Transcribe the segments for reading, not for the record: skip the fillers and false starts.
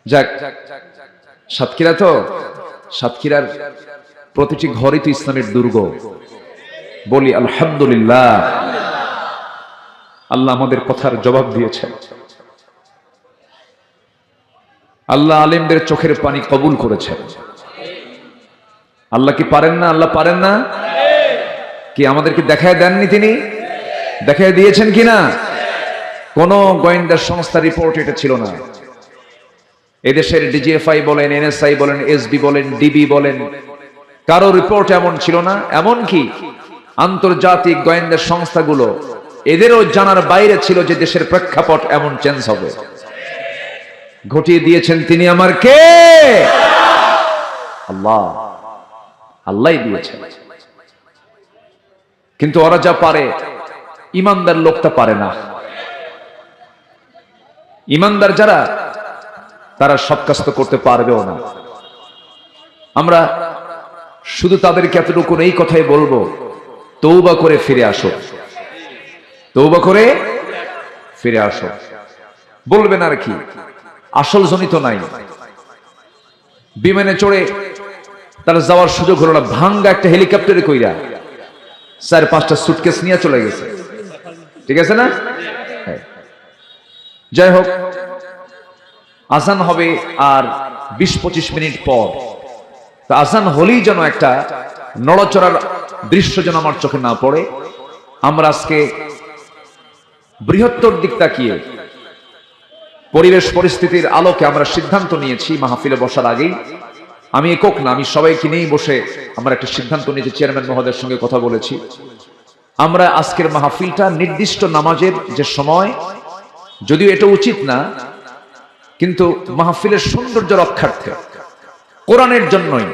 যাক, সাতক্ষীরা তো, সাতক্ষীরার প্রতিটি ঘরই তো ইসলামের দুর্গ। বলি আলহামদুলিল্লাহ, আল্লাহ আমাদের কথার জবাব দিয়েছেন। আল্লাহ আলেমদের চোখের পানি কবুল করেছেন। আল্লাহ কি পারেন না? আল্লাহ পারেন না? কি আমাদেরকে দেখায় দেননি? তিনি দেখায় দিয়েছেন কিনা? কোন গোয়েন্দা সংস্থা রিপোর্ট এটা ছিল না। এদেশের ডিজিএফআই বলেন, এনএসআই বলেন, এসবি বলেন, ডিবি বলেন, কারো রিপোর্ট এমন ছিল না। এমন কি আন্তর্জাতিক গোয়েন্দা সংস্থাগুলো এদেরও জানার বাইরে ছিল যে দেশের প্রেক্ষাপট এমন চেঞ্জ হবে। ঘটিয়ে দিয়েছেন তিনি। আমার কে? আল্লাহ। আল্লাহই দিয়েছেন। কিন্তু ওরা যা পারে, ইমানদার লোকটা পারে না। ইমানদার যারা, তারা সব কাজ তো করতে পারবেও না। আমরা শুধু তাদেরকে এতটুকু এই কথাই বলবো, তওবা করে ফিরে আসো, তওবা করে ফিরে আসো। বলবেন আর কি, আসল জনিত নাই। বিমানে চড়ে তারা যাওয়ার সুযোগ হলো না, ভাঙ্গা একটা হেলিকপ্টারে কইরা 4-5টা সুটকেস নিয়ে চলে গেছে। ঠিক আছে না? যাই হোক, আজান হবে আর 20-25 মিনিট পর। তা আজান হলেই যেন একটা নড়চড়ার দৃশ্য যেন আমার চোখে না পড়ে। আমরা আজকে বৃহত্তর দিক তাকিয়ে পরিবেশ পরিস্থিতির আলোকে আমরা সিদ্ধান্ত নিয়েছি মাহফিলে বসার আগেই। আমি একক না, আমি সবাইকে নিয়েই বসে আমরা একটা সিদ্ধান্ত নিয়েছি। চেয়ারম্যান মহোদয়ের সঙ্গে কথা বলেছি। আমরা আজকের মাহফিলটা নির্দিষ্ট নামাজের যে সময়, যদিও এটা উচিত না, কিন্তু মাহফিলের সৌন্দর্য রক্ষার্থে কোরআনের জন্যই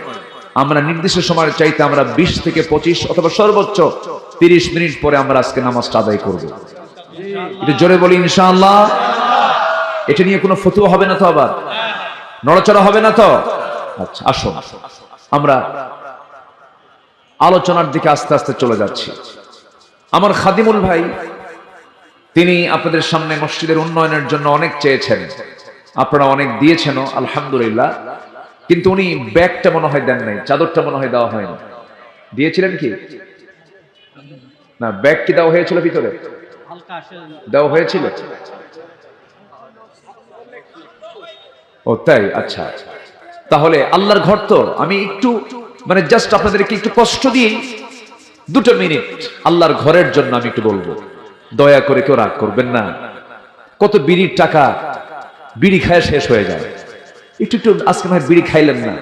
আমরা নির্দিষ্ট সময়ের চাইতে আমরা 20 থেকে 25 অথবা সর্বোচ্চ 30 মিনিট পরে আমরা আজকে নামাজটা আদায় করব। এটা জোরে বলি ইনশাআল্লাহ। এটা নিয়ে কোনো ফতোয়া হবে না তো, আবার নড়াচড়া হবে না তো? আচ্ছা, আসো আমরা আলোচনার দিকে আস্তে আস্তে চলে যাচ্ছি। আমার খাদিমুল ভাই, তিনি আপনাদের সামনে মসজিদের উন্নয়নের জন্য অনেক চেয়েছেন, আপনারা অনেক দিয়েছেনও আলহামদুলিল্লাহ। কিন্তু উনি ব্যাগটা মনে হয় দেন নাই, চাদরটা মনে হয় দেওয়া হয়নি। দিয়েছিলেন কি না? ব্যাগ কি দেওয়া হয়েছিল? ভিতরে দেওয়া হয়েছিল? ও তাই, আচ্ছা। তাহলে আল্লাহর ঘর তো, আমি একটু মানে জাস্ট আপনাদেরকে একটু কষ্ট দিয়ে 2 মিনিট আল্লাহর ঘরের জন্য আমি একটু বলবো। দয়া করে কেউ রাগ করবেন না। কত বিড়ির টাকা বিড়ি খায় শেষ হয়ে যায়। একটু একটু আজকে নয় বিড়ি খাইলেন না,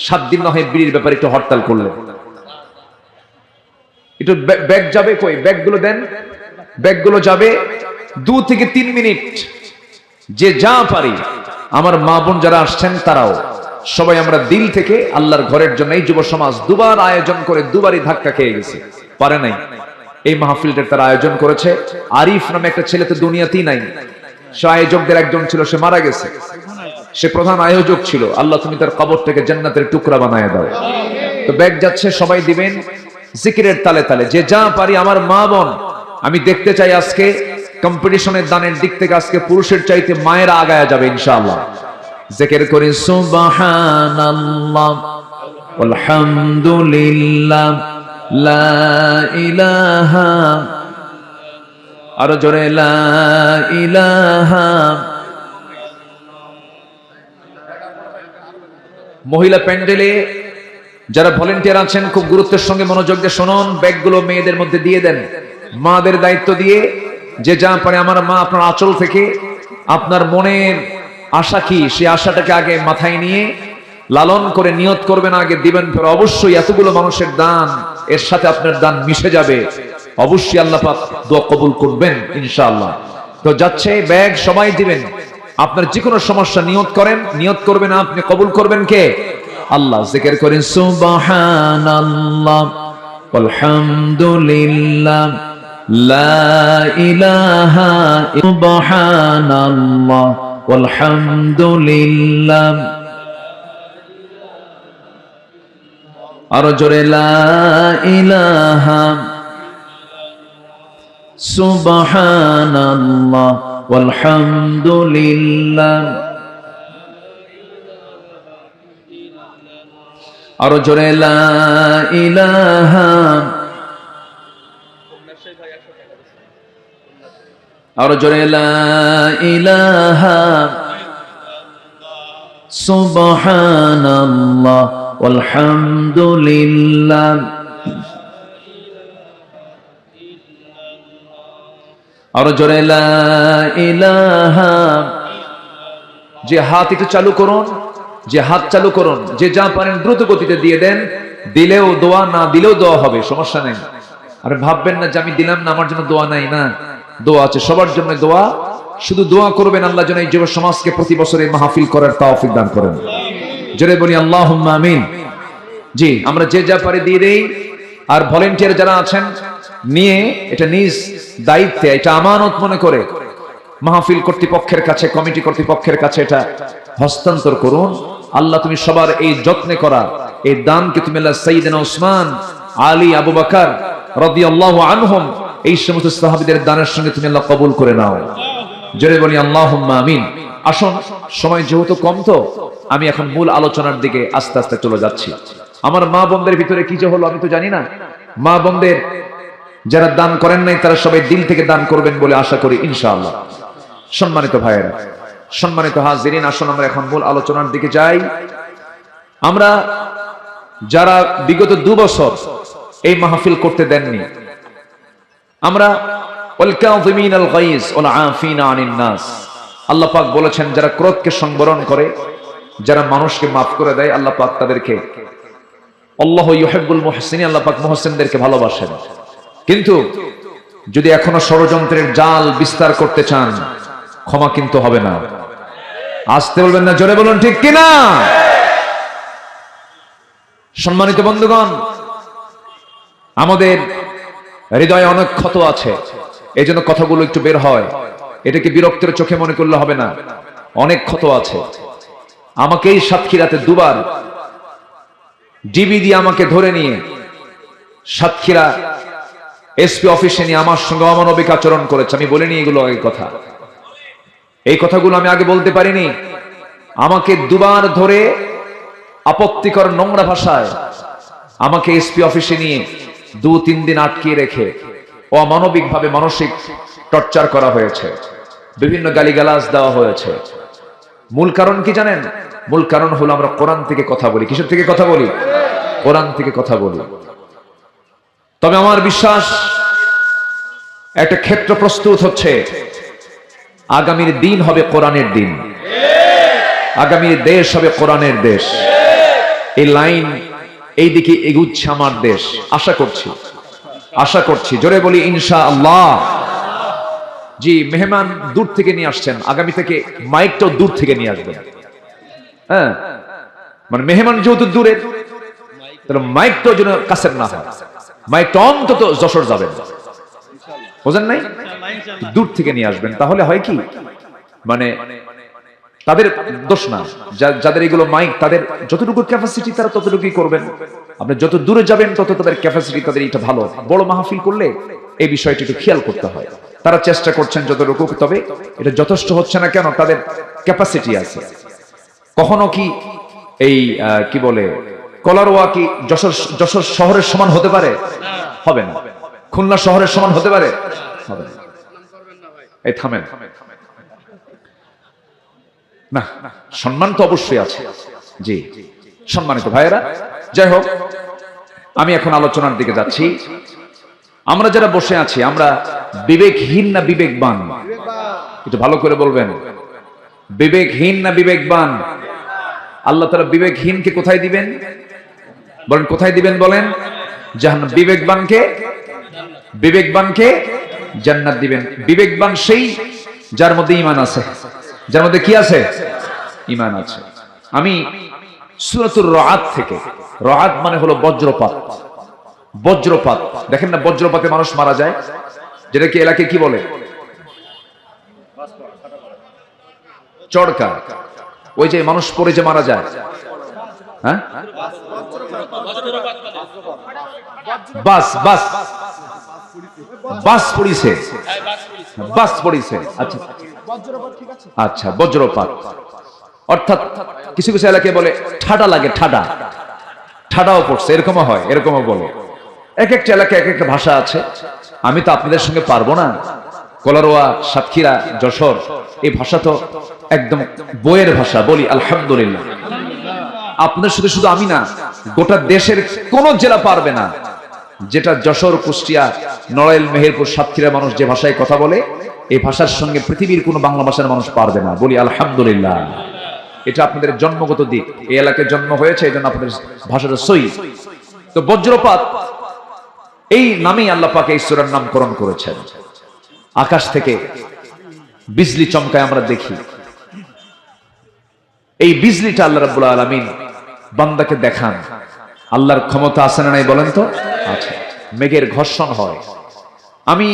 7 দিন না হয় বিড়ির ব্যাপারে একটু হরতাল করলেন। একটু ব্যাগ যাবে কই? ব্যাগগুলো দেন। ব্যাগগুলো যাবে 2 থেকে 3 মিনিট, যে যা পারি। আমার মা বোন যারা আসছেন তারাও সবাই আমরা দিল থেকে আল্লাহর ঘরের জন্য, এই যুব সমাজ দুবার আয়োজন করে দুবারই ধাক্কা খেয়ে গেছে, পারে নাই। এই মাহফিলটার তারা আয়োজন করেছে। আরিফ নামে একটা ছেলে তো দুনিয়াতেই নাই। সে আয়োজকদের একজন ছিল, সে মারা গেছে। সে প্রধান আয়োজক ছিল। আল্লাহ তুমি তার কবরটাকে জান্নাতের টুকরা বানায় দাও। তো ব্যাগ যাচ্ছে, সবাই দিবেন জিকিরের তালে তালে, যে যা পারি। আমার মা বোন, আমি দেখতে চাই আজকে কম্পিটিশনের দানের দিক থেকে আজকে পুরুষের চাইতে মায়েরা আগায়া যাবে ইনশাআল্লাহ। জিকির করি সুবহানাল্লাহ আলহামদুলিল্লাহ লা ইলাহা, আরো জোরে লা ইলাহা। মহিলা প্যান্ডেলে যারা ভলেন্টিয়ার আছেন, খুব গুরুত্বের সঙ্গে মনোযোগ দিয়ে শুনুন। ব্যাগগুলো মেয়েদের মধ্যে দিয়ে দেন, মাদের দায়িত্ব দিয়ে। যে যা পারে, আমার মা আপনার আঁচল থেকে আপনার মনের আশা কি, সে আশাটাকে আগে মাথায় নিয়ে লালন করে নিয়ত করবেন, আগে দিবেন। ফের অবশ্যই এতগুলো মানুষের দান, এর সাথে আপনার দান মিশে যাবে। অবশ্যই আল্লাহ পাক দোয়া কবুল করবেন ইনশাআল্লাহ। তো যাচ্ছে ব্যাগ, সবাই দিবেন। আপনার যে কোনো সমস্যা নিয়ত করেন, নিয়ত করবেন আপনি, কবুল করবেন কে? আল্লাহ। জিকির করেন সুবহানাল্লাহ আলহামদুলিল্লাহ লা ইলাহা, সুবহানাল্লাহ আলহামদুলিল্লাহ, আরো জোরে লা ইলাহা। সুবহানাল্লাহ ওয়ালহামদুলিল্লাহ। আরো জোরে লা ইলাহা, আরো জোরে লা ইলাহা সুবহানাল্লাহ ওয়ালহামদুলিল্লাহ। আরো জোরে লা ইলাহা। যে হাত একটু চালু করুন, যে হাত চালু করুন, যে যা পারেন দ্রুত গতিতে দিয়ে দেন। দিলেও দোয়া, না দিলেও দোয়া হবে, সমস্যা নেই। আরে ভাববেন না যে আমি দিলাম না আমার জন্য দোয়া নাই, না, দোয়া আছে সবার জন্য। দোয়া, শুধু দোয়া করবেন আল্লাহ যেন এই যুব সমাজকে প্রতি বছর এই মাহফিল করার তৌফিক দান করেন। জোরে বলি আল্লাহুম্মা আমিন। জি, আমরা যে যা পারি দিয়ে দেই। আর ভলেন্টিয়ার যারা আছেন নিয়ে এটা নিজ দায়িত্বে, এটা আমানত মনে করে মাহফিল কর্তৃপক্ষের কাছে, কমিটি কর্তৃপক্ষের কাছে এটা হস্তান্তর করুন। আল্লাহ তুমি সবার এই যত্নে করা এই দানকে তুমি আল্লাহ সাইয়েদনা উসমান, আলী, আবু বকর রাদিয়াল্লাহু আনহুম, এই সমস্ত সাহাবীদের দানের সঙ্গে তুমি আল্লাহ কবুল করে নাও। জোরে বলি আল্লাহুম্মা আমিন। আসুন, সময় যেহেতু কম তো আমি এখন মূল আলোচনার দিকে আস্তে আস্তে চলে যাচ্ছি। আমার মা বোনদের ভিতরে কি যে হলো আমি তো জানি না। মা বোনদের যারা দান করেন নাই তারা সবাই দিল থেকে দান করবেন বলে আশা করি ইনশাআল্লাহ। সম্মানিত ভাইয়েরা, সম্মানিত হাজিরিন, আসুন আমরা এখন মূল আলোচনার দিকে যাই। আমরা যারা বিগত 2 বছর এই মাহফিল করতে দেননি, আমরা ওয়াল কাযিমিনাল গায়জ ওয়াল আফিনা আনিন নাস, আল্লাহ পাক বলেছেন যারা ক্রোধকে সংবরণ করে, যারা মানুষকে মাফ করে দেয়, আল্লাহ পাক তাদেরকে, আল্লাহু ইউহিব্বুল মুহসিনিন, আল্লাহ পাক মুহসিনদেরকে ভালোবাসেন। কিন্তু যদি এখনো ষড়যন্ত্রের জাল বিস্তার করতে চান, ক্ষমা কিন্তু হবে না। আসতে বলবেন না, জোরে বলুন ঠিক কিনা। সম্মানিত বন্ধুগণ, আমাদের হৃদয়ে অনেক ক্ষত আছে, এই জন্য কথাগুলো একটু বের হয়। এটাকে বিরক্তের চোখে মনে করলে হবে না, অনেক ক্ষত আছে। আমাকেই সাতক্ষীরাতে 2 বার ডিবি দিয়ে আমাকে ধরে নিয়ে সাতক্ষীরা এসপি অফিসে নিয়ে আমার সঙ্গে অমানবিক আচরণ করেছে। আমি বলিনি এগুলো আগে কথা, এই কথাগুলো আমি আগে বলতে পারিনি। আমাকে 2 বার ধরে আপত্তিকর নোংরা ভাষায় আমাকে এসপি অফিসে নিয়ে 2-3 দিন আটকিয়ে রেখে অমানবিক ভাবে মানসিক টর্চার করা হয়েছে, বিভিন্ন গালিগালাজ দেওয়া হয়েছে। মূল কারণ কি জানেন? মূল কারণ হলো আমরা কোরআন থেকে কথা বলি। কিসের থেকে কথা বলি? কোরআন থেকে কথা বলি। তবে আমার বিশ্বাস একটা ক্ষেত্র প্রস্তুত হচ্ছে, আগামীর দিন হবে কোরআনের দিন, আগামীর দেশ হবে কোরআনের দেশ। এই লাইন এই দিকে এগুচ্ছে আমার দেশ, আশা করছি, আশা করছি। জোরে বলি ইনশাআল্লাহ। জি, মেহমান দূর থেকে নিয়ে আসছেন, আগামী থেকে মাইকটাও দূর থেকে নিয়ে আসবেন। হ্যাঁ, মানে মেহমান যেহেতু দূরে, তাহলে মাইকটাও যেন কাছের না হয়। মাইকটা অন্তত যশোর যাবেন, বোঝেন নাই? দূর থেকে নিয়ে আসবেন। তাহলে হয় কি, মানে তাদের দোষ না, যাদের এগুলো মাইক, তাদের যতটুকু ক্যাপাসিটি তারা ততটুকুই করবেন। আপনি যত দূরে যাবেন তত তাদের ক্যাপাসিটি, তাদের এটা ভালো। বড় মাহফিল করলে এই বিষয়টি একটু খেয়াল করতে হয়। তারা চেষ্টা করছেন যতটুকু, তবে এটা যথেষ্ট হচ্ছে না। কেন? তাদের ক্যাপাসিটি আছে। কখনো কি এই কি বলে কলারোয়া কি যশোর শহরের সমান হতে পারে? হবে না। খুলনা শহরের সমান হতে পারে? হবে না। এই থামেন না, সম্মান তো অবশ্যই আছে। জি, সম্মানিত ভাইয়েরা, যাই হোক, আমি এখন আলোচনার দিকে যাচ্ছি। আমরা যারা বসে আছি, আমরা বিবেকহীন না বিবেকবান? একটু ভালো করে বলবেন, বিবেকহীন না বিবেকবান? আল্লাহ তাআলা বিবেকহীনকে কোথায় দিবেন বলেন? কোথায় দিবেন বলেন? জাহান্নাম। বিবেকবানকে জান্নাত দিবেন। বিবেকবান সেই যার মধ্যে ঈমান আছে। যার মধ্যে কি আছে? ঈমান আছে। আমি সূরাতুর রাআদ থেকে, রাআদ মানে হলো বজ্রপাত। বজ্রপাত দেখেন না, বজ্রপাতে মানুষ মারা যায়, যেটাকে এলাকায় কি বলে? চড়কা। ওই যে মানুষ পড়ে যে মারা যায়, হ্যাঁ, বাস বাস বাস পড়িছে, বাস পড়িছে। আচ্ছা আচ্ছা, বজ্রপাত অর্থাৎ কিছু কিছু এলাকায় বলে ঠাডা লাগে, ঠাডা, ঠাডাও পড়ছে, এরকমও হয়, এরকমও বলে। এক একটা এলাকায় এক একটা ভাষা আছে। আমি তো আপনাদের সঙ্গে পারবো না। কলারোয়া, সাতক্ষীরা, যশোর, এই ভাষা তো একদম বইয়ের ভাষা। বলি আলহামদুলিল্লাহ। আপনাদের শুধু শুধু আমি না, গোটা দেশের কোন জেলা পারবে না যেটা যশোর, কুষ্টিয়া, নড়াইল, মেহেরপুর, সাতক্ষীরা মানুষ যে ভাষায় কথা বলে, এই ভাষার সঙ্গে পৃথিবীর কোন বাংলা ভাষার মানুষ পারবে না। বলি আলহামদুলিল্লাহ। এটা আপনাদের জন্মগত দিক, এই এলাকায় জন্ম হয়েছে, এই জন্য আপনাদের ভাষাটা সই। তো বজ্রপাত এই নামেই আল্লাহ পাক এই সূরার নামকরণ করেছেন। আকাশ থেকে বিজলি চমকায় আমরা দেখি, এই বিজলিটা আল্লাহ রাব্বুল আলামিন বান্দাকে দেখান। আল্লাহর ক্ষমতা আছে না নাই বলেন তো? আচ্ছা। মেঘের ঘর্ষণ হয়। আমি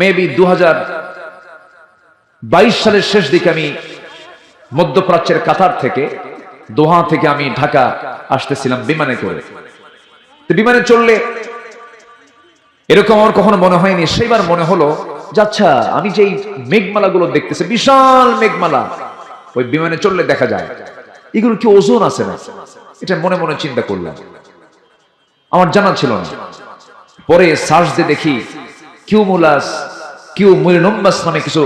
মেবি 2022 সালের শেষ দিকে আমি মধ্যপ্রাচ্যের কাতার থেকে, দোহা থেকে আমি ঢাকা আসতেছিলাম বিমানে করে। তো বিমানে চললে এরকম আমার কখনো মনে হয়নি। সেইবার মনে হলো যে আচ্ছা, আমি যেই মেঘমালাগুলো দেখতেছি, বিশাল মেঘমালা, ওই বিমানে চললে দেখা যায়, এগুলো কি ওজন আছে না? এটা মনে মনে চিন্তা করলাম, আমার জানা ছিল না। পরে সার্চ দিয়ে দেখি কিউমুলাস নামে কিছু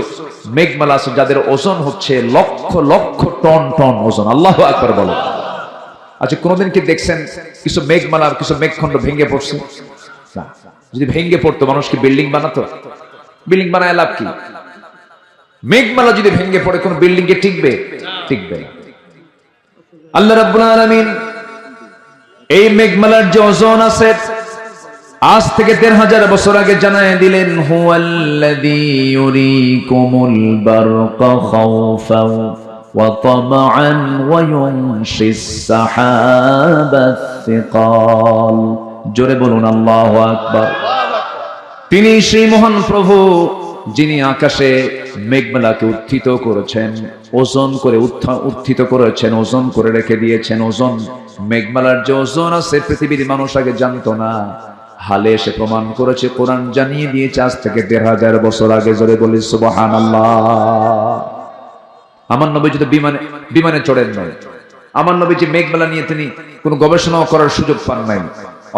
মেঘমালা আছে যাদের ওজন হচ্ছে লক্ষ লক্ষ টন টন ওজন। আল্লাহু আকবার বলো। আচ্ছা, কোনোদিন কি দেখছেন কিছু মেঘমালার কিছু মেঘখণ্ড ভেঙে পড়ছে? না। যদি ভেঙে পড়তো, মানুষ কি বিল্ডিং বানাতো? বিল্ডিং বানায় লাভ কি? মেঘমালা যদি ভেঙে পড়ে, কোন বিল্ডিং কে টিকবে? টিকবে না। আল্লাহ রাব্বুল আলামিন এই মেঘমালার যে ওজন আছে, আজ থেকে ১৫০০ বছর আগে জানায় দিলেন, হুয়াল্লাযী ইউরীকুমুল বারকা খাওফান ওয়া তামআন ওয়া ইউনশিস সাহাবাস সিকাল। জোরে বলুন আল্লাহু আকবার। তিনি সেই মহান প্রভু যিনি আকাশে মেঘমালাকে উত্থিত করেছেন, ওজন করে উত্থিত করেছেন, ওজন করে রেখে দিয়েছেন। ওজন, মেঘমালার যে ওজন আছে পৃথিবীর মানুষ আগে জানতো না, হালে এসে প্রমাণ করেছে, কোরআন জানিয়ে দিয়েছে আজ থেকে ১৫০০ বছর আগে। জোরে বলি সুবহানাল্লাহ। আমার নবী যদি বিমানে চড়েন নাই, আমার নবী যে মেঘমালা নিয়ে তিনি কোনো গবেষণাও করার সুযোগ পান নাই।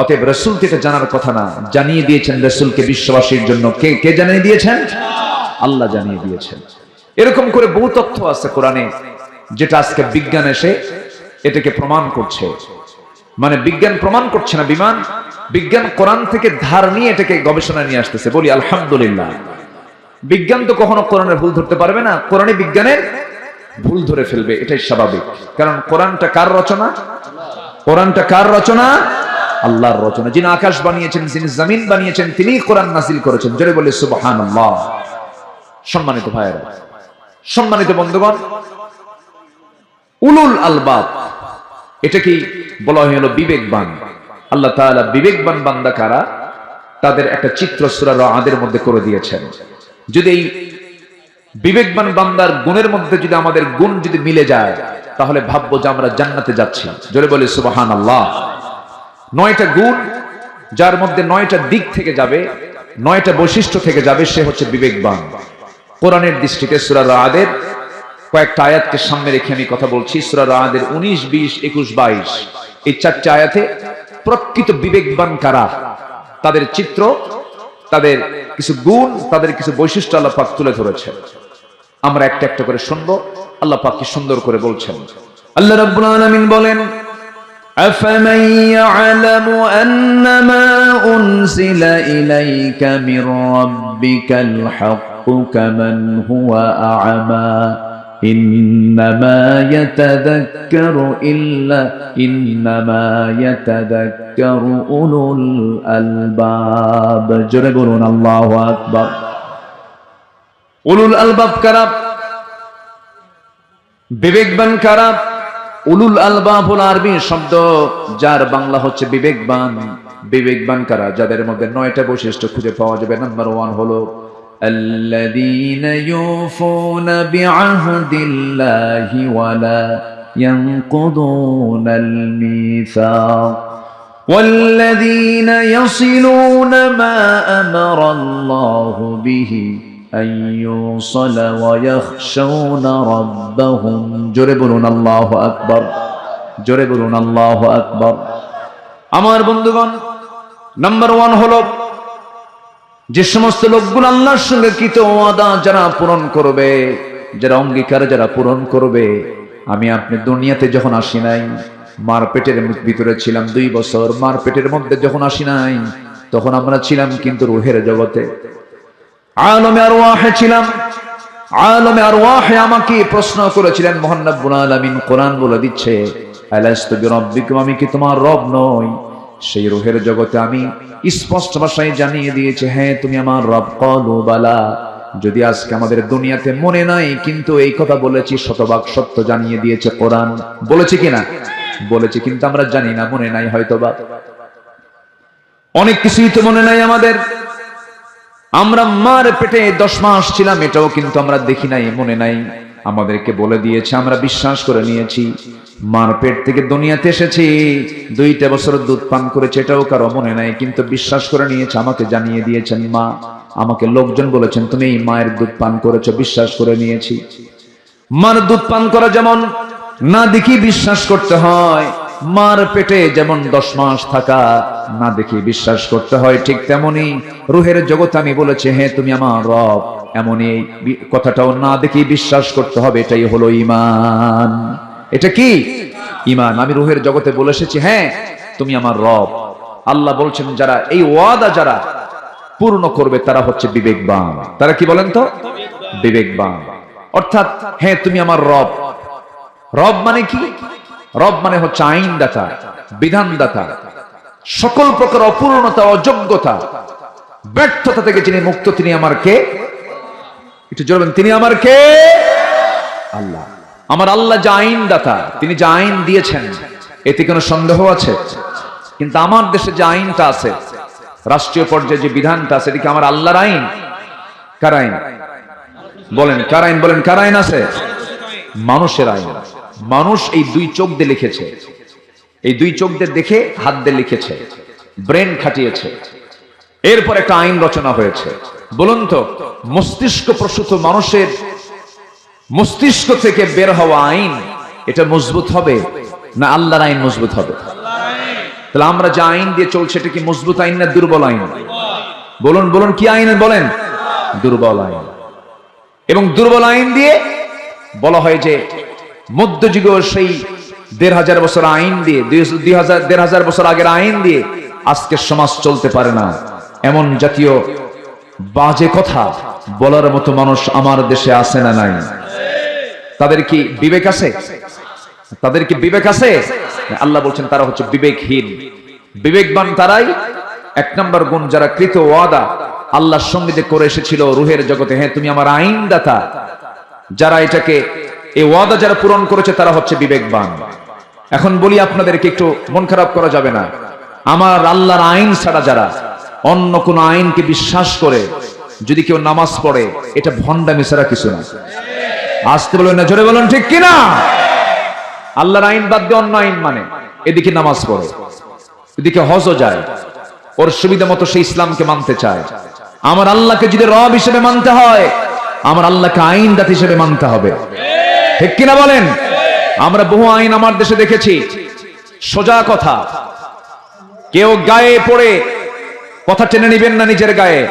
অতএব রাসূলকে এটা জানার কথা না, জানিয়ে দিয়েছেন রাসূলকে বিশ্ববাসীর জন্য। কে জানিয়ে দিয়েছেন? আল্লাহ জানিয়ে দিয়েছেন। এরকম করে বহু তথ্য আছে কোরআনে, যেটা আজকে বিজ্ঞান এসে এটাকে প্রমাণ করছে। মানে বিজ্ঞান প্রমাণ করছে না, বিজ্ঞান কোরআন থেকে ধার নিয়ে এটাকে গবেষণা নিয়ে আসতেছে। বলি আলহামদুলিল্লাহ। বিজ্ঞান তো কখনো কোরআনের ভুল ধরতে পারবে না, কোরআনই বিজ্ঞানের ভুল ধরে ফেলবে, এটাই স্বাভাবিক। কারণ কোরআনটা কার রচনা? কোরআনটা কার রচনা? আল্লাহর রচনা। যিনি আকাশ বানিয়েছেন, যিনি জমিন বানিয়েছেন, তিনি কোরআন নাযিল করেছেন। জোরে বলে সুবহানাল্লাহ। সম্মানিত ভাইয়েরা, সম্মানিত বন্ধুগণ, উলুল আলবাব, এটা কি বলা হলো? বিবেকবান। আল্লাহ তাআলা বিবেকবান বান্দা কারা, তাদের একটা চিত্র সূরা রা'দের মধ্যে করে দিয়েছেন। যদি এই বিবেকবান বান্দার গুণের মধ্যে যদি আমাদের গুণ যদি মিলে যায়, তাহলে ভাববো যে আমরা জান্নাতে যাচ্ছি। জোরে বলে সুবহানাল্লাহ। ৯টা গুণ, যার মধ্যে ৯টা দিক থেকে যাবে, ৯টা বৈশিষ্ট্য থেকে যাবে, সে হচ্ছে বিবেকবান। কোরআনের দৃষ্টিতে সূরা রা'দের কয়েকটা আয়াতকে সামনে রেখে আমি কথা বলছি। সূরা রা'দের ১৯, ২০, ২১, ২২ এই ৪টি আয়াতে প্রকৃত বিবেকবান কারা, তাদের চিত্র, তাদের কিছু গুণ, তাদের কিছু বৈশিষ্ট্য আল্লাহ পাক তুলে ধরেছেন। আমরা একটা একটা করে শুনবো। আল্লাহ পাক কি সুন্দর করে বলছেন। আল্লাহ রাব্বুল আলামিন বলেন, أفمن يعلم أنما أنزل إليك من ربك الحق كمن هو أعمى إنما يتذكر أولو الألباب জোরে বলুন আল্লাহু আকবার। উলুল আলবাব কারা? বিবেকবান কারা? উলুল আলবাব হলো আরবি শব্দ, যার বাংলা হচ্ছে বিবেকবান। বিবেকবান কারা? যাদের মধ্যে ৯টা বৈশিষ্ট্য খুঁজে পাওয়া যাবে। নাম্বার 1 হলো আল্লাযীনা ইউফুনা বিআহদিল্লাহি ওয়া লা ইয়ানকুদুনাল মিসাক والذين يصلون ما أمر الله به أن يوصل ويخشون ربهم জোরে বলুন আল্লাহু আকবার, জোরে বলুন আল্লাহু আকবার। আমার বন্ধুগণ, নাম্বার 1 হলো যে সমস্ত লোকগুলো আল্লাহর সঙ্গে কৃত ওয়াদা যারা পূরণ করবে, যারা অঙ্গীকার যারা পূরণ করবে। আমি আপনি দুনিয়াতে যখন আসি নাই, মার পেটের ভিতরে ছিলাম 2 বছর। মার পেটের মধ্যে যখন আসি নাই, তখন আমরা ছিলাম কিন্তু রূহের জগতে, আলমে আরওয়াহে ছিলাম। আলমে আরওয়াহে আমাকে প্রশ্ন করেছিলেন মহান রব্বুল আলামিন। কোরআন বলে দিচ্ছে, আলাস্তু বিরাব্বিকুম, আমি কি তোমার রব নই? সেই রূহের জগতে আমি স্পষ্ট ভাষায় জানিয়ে দিয়েছি, হ্যাঁ তুমি আমার রব। ক্বালু বালা, যদি আজকে আমাদের দুনিয়াতে মনে নাই, কিন্তু এই কথা বলেছি, শতভাগ সত্য জানিয়ে দিয়েছে কোরআন। বলেছি কিনা? বলেছি, কিন্তু আমরা জানি না, মনে নাই হয়তোবা। অনেক কিছুই তো মনে নাই আমাদের। আমরা মার পেটে 10 মাস ছিলাম, এটাও কিন্তু আমরা দেখি নাই, মনে নাই। আমাদেরকে বলে দিয়েছে, আমরা বিশ্বাস করে নিয়েছি। মার পেট থেকে দুনিয়াতে এসেছি, 2টা বছর দুধ পান করেছে, এটাও কারো মনে নাই, কিন্তু বিশ্বাস করে নিয়েছে। আমাকে জানিয়ে দিয়েছেন মা, আমাকে লোকজন বলেছেন তুমি এই মায়ের দুধ পান করেছো, বিশ্বাস করে নিয়েছি। মার দুধ পান করা যেমন না দেখি বিশ্বাস করতে হয়, মার পেটে যেমন 10 মাস থাকা না দেখি বিশ্বাস করতে হয়, ঠিক তেমনি রূহের জগতে আমি বলেছি, হ্যাঁ তুমি আমার রব, এমনই কথাটাও না দেখি বিশ্বাস করতে হবে। এটাই হলো ঈমান। এটা কি? ঈমান। আমি রূহের জগতে বলে এসেছি, হ্যাঁ তুমি আমার রব। আল্লাহ বলছেন, যারা এই ওয়াদা যারা পূর্ণ করবে তারা হচ্ছে বিবেকবান। তারা কি বলেন তো? বিবেকবান। অর্থাৎ হ্যাঁ তুমি আমার রব। রব মানে কি? রব মানে হচ্ছে আইনদাতা, বিধানদাতা। সকল প্রকার অপূর্ণতা, অযোগ্যতা, ব্যর্থতা থেকে যিনি মুক্ত, তিনি আমার কে? একটু জোরে বলেন, তিনি আমার কে? আল্লাহ। আমার আল্লাহ যে আইনদাতা, তিনি যে আইন দিয়েছেন, এতে কোনো সন্দেহ আছে? কিন্তু আমার দেশে যে আইনটা আছে, রাষ্ট্রীয় পর্যায়ে যে বিধানটা আছে, এটা কি আমার আল্লাহর আইন? কার আইন? বলেন কার আইন? বলেন কার আইন আছে? মানুষের আইন। মানুষ এই 2 চোখ দিয়ে লিখেছে, এই 2 চোখ দিয়ে দেখে হাত দিয়ে লিখেছে, ব্রেন খাটিয়েছে, এরপর একটা আইন রচনা হয়েছে। বলুন তো, মস্তিষ্ক প্রসূত মানুষের মস্তিষ্ক থেকে বের হওয়া আইন, এটা মজবুত হবে না আল্লাহর আইন মজবুত হবে? তাহলে আমরা যে আইন দিয়ে চলছে, এটা কি মজবুত আইন না দুর্বল আইন? বলুন বলুন, কি আইন? বলেন, দুর্বল আইন। এবং দুর্বল আইন দিয়ে বলা হয় যে মধ্যযুগীয় সেই 1500 বছর আইন দিয়ে, 1500 বছর আগের আইন দিয়ে আজকের সমাজ চলতে পারে না। এমন জাতীয় বাজে কথা বলার মতো মানুষ আমার দেশে আছে না নাই? তাদের কি বিবেক আছে? তাদের কি বিবেক আছে? আল্লাহ বলছেন তারা হচ্ছে বিবেকহীন। বিবেকবান তারাই। 1 নম্বর গুণ, যারা কৃত ওয়াদা আল্লাহর সঙ্গে যে করে এসেছিল রূহের জগতে, হ্যাঁ তুমি আমার আইনদাতা, যারা এটাকে এই ওয়াদা যারা পূরণ করেছে তারা হচ্ছে বিবেকবান। এখন বলি আপনাদেরকে, একটু মন খারাপ করা যাবে না। আমার আল্লাহর আইন ছাড়া যারা অন্য কোন আইনকে বিশ্বাস করে যদি কেউ নামাজ পড়ে, এটা ভণ্ডামি ছাড়া কিছু না। আসতে বলবেন না, জোরে বলুন ঠিক কিনা? আল্লাহর আইন বাদ দিয়ে অন্য আইন মানে, এদিকে নামাজ পড়ে, এদিকে হজও যায়, ওর সুবিধা মতো সে ইসলামকে মানতে চায়। আমার আল্লাহকে যদি রব হিসেবে মানতে হয়, আমার আল্লাহকে আইনদাতা হিসেবে মানতে হবে, ঠিক কিনা বলেন? আমরা বহু আইন আমার দেশে দেখেছি, সোজা কথা, কেউ গায়ে পড়ে কথা টেনে নিবেন না নিজের গায়ে।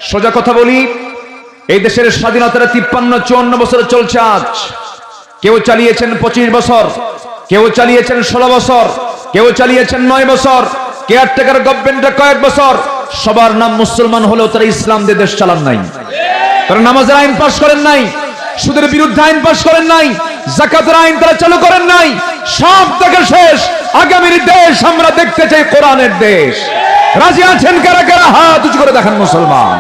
সোজা কথা বলি, এই দেশের স্বাধীনতার 53-54 বছর চলছে আজ। কেউ চালিয়েছেন 25 বছর, কেউ চালিয়েছেন 16 বছর, কেউ চালিয়েছেন 9 বছর, কেয়ারটেকার গভর্নমেন্টের কয়েক বছর। সবার নাম মুসলমান হলেও তারা ইসলাম দিয়ে দেশ চালান নাই। তারা নামাজের আইন পাশ করেন নাই, সুদের বিরুদ্ধে আইন পাশ করেন নাই, যাকাতের আইন তারা চালু করেন নাই। সব থেকে শেষ, আগামীর দেশ আমরা দেখতে চাই কোরআনের দেশ। রাজি আছেন কারা কারা? হাত উঁচু করে দেখান মুসলমান।